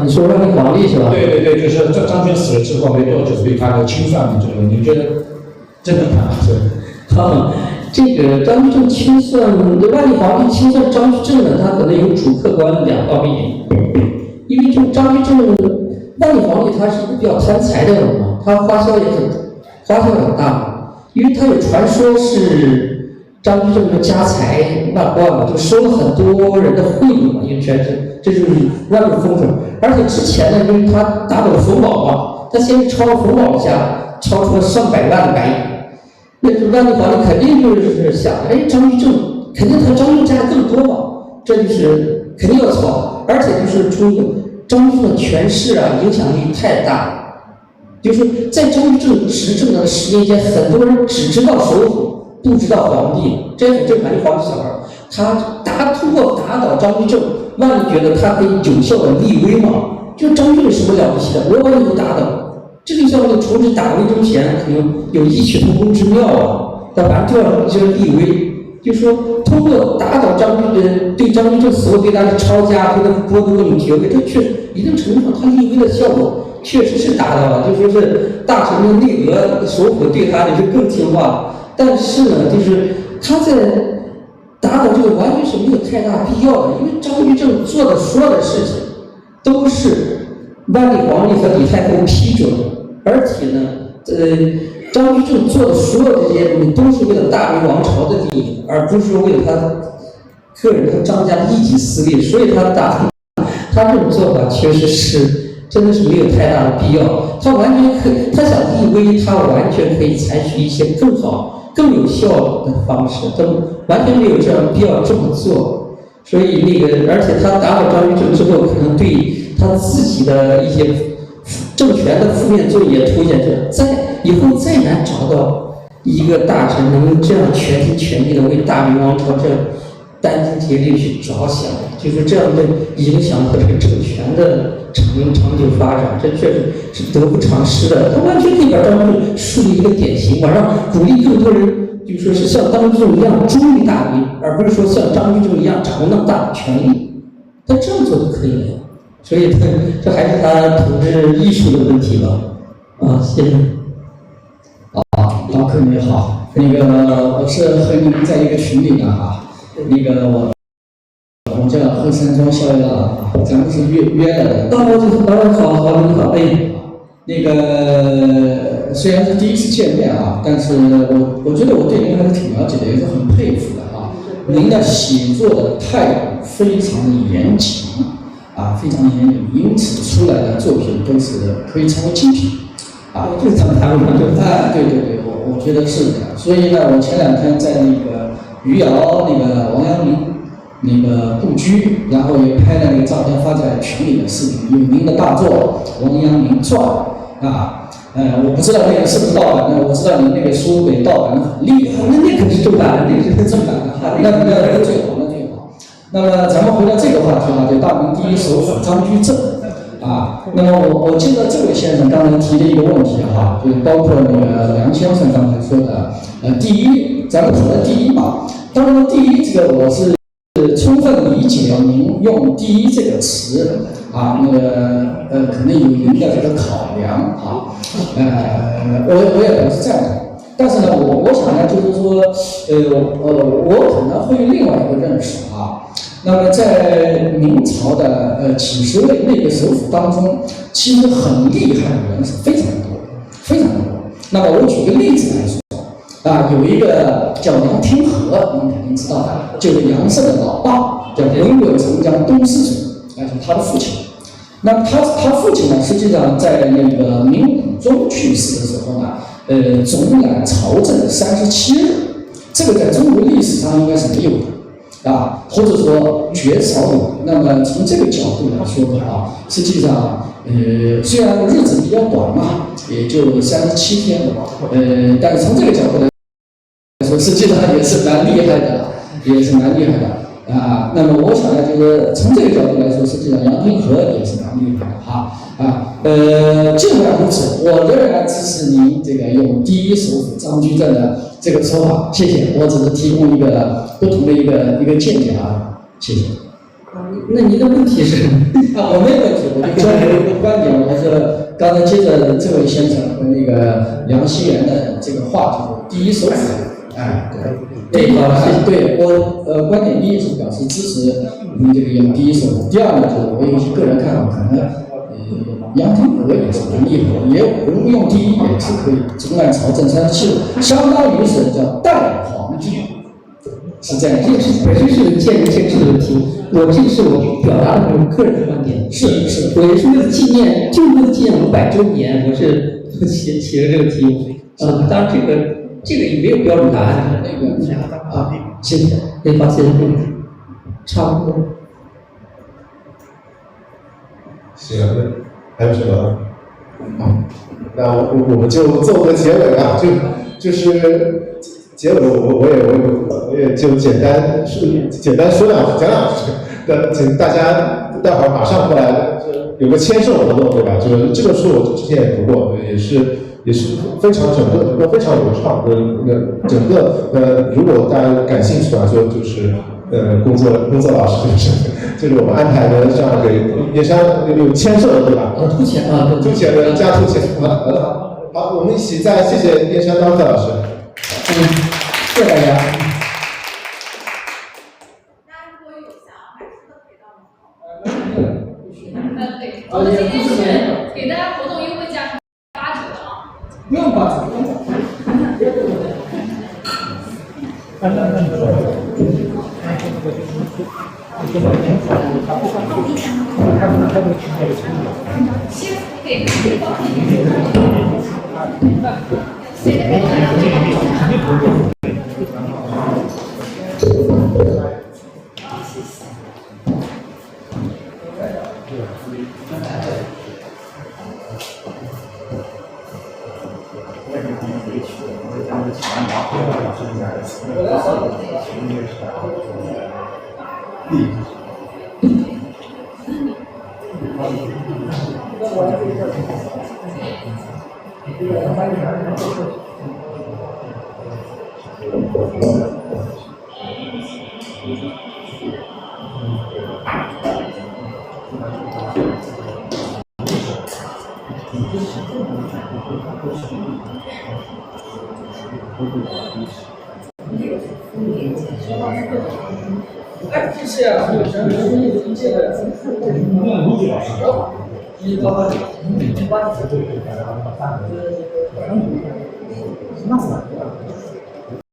你说万历皇帝是吧？对对对，就是张居正死了之后没多久对他的清算这个，你觉得真的吗？这个张居正清算，万历皇帝清算张居正呢，他可能有主客观两方面原因。因为就张居正，万历皇帝他是一个比较贪财的人嘛，他花销很大，因为他有传说是张居正的家财万贯嘛，就收了很多人的贿赂嘛，因为这就是万历风水。而且之前呢，因为他打倒冯保嘛，他先是抄了冯保的家，抄出了上百万白银。那万历皇帝肯定就是想，张居正肯定他张居正家更多嘛，这就是肯定要抄，而且就是从张居正的权势啊，影响力太大，就是在张居正执政的10年间，很多人只知道首辅，不知道皇帝，这很正常。这皇帝小孩，他通过打倒张居正，万历觉得他可以有效的立威嘛，就张居正有什么了不起的，我把你都打倒。这就像那个重置打魏忠贤，可能有异曲同工之妙啊。但反正就是立威，就说通过打倒对张居正死后对他的抄家，对他剥夺各种爵位，这确实一定程度上他立威的效果确实是达到了。就说是大臣的内阁首辅对他也是更听话，但是呢，就是他在打倒这个完全是没有太大必要的，因为张居正做的所有的事情都是万历皇帝和李太后批准。而且呢，张居正做的所有这些东西都是为了大明王朝的利益，而不是为了他个人和张家的一己私利。所以他这种做法确实是真的是没有太大的必要。他完全可以，他想立威，他完全可以采取一些更好、更有效的方式，他完全没有这样必要这么做。所以而且他打倒张居正之后，可能对他自己的一些政权的负面作用也凸显出来，以后再难找到一个大臣能这样全心全意的为大明王朝这殚精竭虑去着想，就是这样的影响和这个政权的长久发展，这确实是得不偿失的。他完全可以把张居正树立一个典型嘛，让鼓励更多人，就说是像张居正一样忠于大明，而不是说像张居正一样掌握那么大的权力。他这样做就可以了。所以这还是他统治艺术的问题吧。谢谢。老客你好，我是和你们在一个群里的我叫贺山庄逍遥，咱们是约的。好，你好，虽然是第一次见面但是我觉得我对您还是挺了解的，也是很佩服的您的写作的态度非常的严谨。非常严谨，因此出来的作品都是可以成为精品。就是咱们台湾对。对，我觉得是的。所以呢，我前2天在余姚王阳明故居，然后也拍了照片发在群里的视频，有您的大作《王阳明传》我不知道那个是不是盗版的，我知道您那个书给盗版的很厉害，那可是正版的，那是正版的，那最好。那么咱们回到这个话题就大明第一首辅张居正那么我记得这位先生刚才提的一个问题就是包括梁先生刚才说的第一，咱们说的第一吧。当然第一这个我是充分理解您用第一这个词可能有您的这个考量我也不是赞同。但是呢，我想呢，就是说，我可能会有另外一个认识那么在明朝的几十位内阁首辅当中，其实很厉害的人是非常多，非常多。那么我举个例子来说有一个叫杨廷和，您肯定知道的，就是杨慎的老爸，叫文武丞相东司主，就是他的父亲。那他父亲呢，实际上在明武宗去世的时候呢，总揽朝政37日，这个在中国历史上应该是没有的啊，或者说绝少有。那么从这个角度来说的话，实际上虽然日子比较短嘛，也就37天，但是从这个角度来说，实际上也是蛮厉害的，啊。那么我想呢，就是从这个角度来说，实际上杨廷和也是蛮厉害的尽管如此，我仍然支持您这个用第一首辅张居正的这个说法，谢谢。我只是提供一个不同的一个见解啊，谢谢。那您的问题是？我没有问题，我就交流一个观点，我是刚才接着这位先生和那个梁熙元的这个话题，第一首辅，对，我观点第一是表示支持这个用第一首辅，第二呢，就是我有一些个人看法，可能杨廷和也是蛮厉害的，也有用第一也是可以，总揽朝政37日，相当于是叫代皇帝。是这样，这是本身是见仁见智的问题。我这个是我表达的我个人的观点。是，我也是为了纪念，就是为了纪念500周年，我是起了这个题目。当然这个也没有标准答案。谢谢。抱歉，差不多。行，还有什么？那我们就做个结尾啊，就是结尾我也就简单说讲两句，请大家待会儿马上过来，有个签售活动对吧？就是这个书我之前也读过，也是非常整个非常流畅的那个整个如果大家感兴趣的话，就是工作老师就是我们安排的这样给叶山有签售的对吧？凸显的加凸显好，我们一起再谢谢叶山当特老师。谢谢大家。我们今天是给大家活动优惠价是8折的啊。不用8折。是啊，有什么理解的？那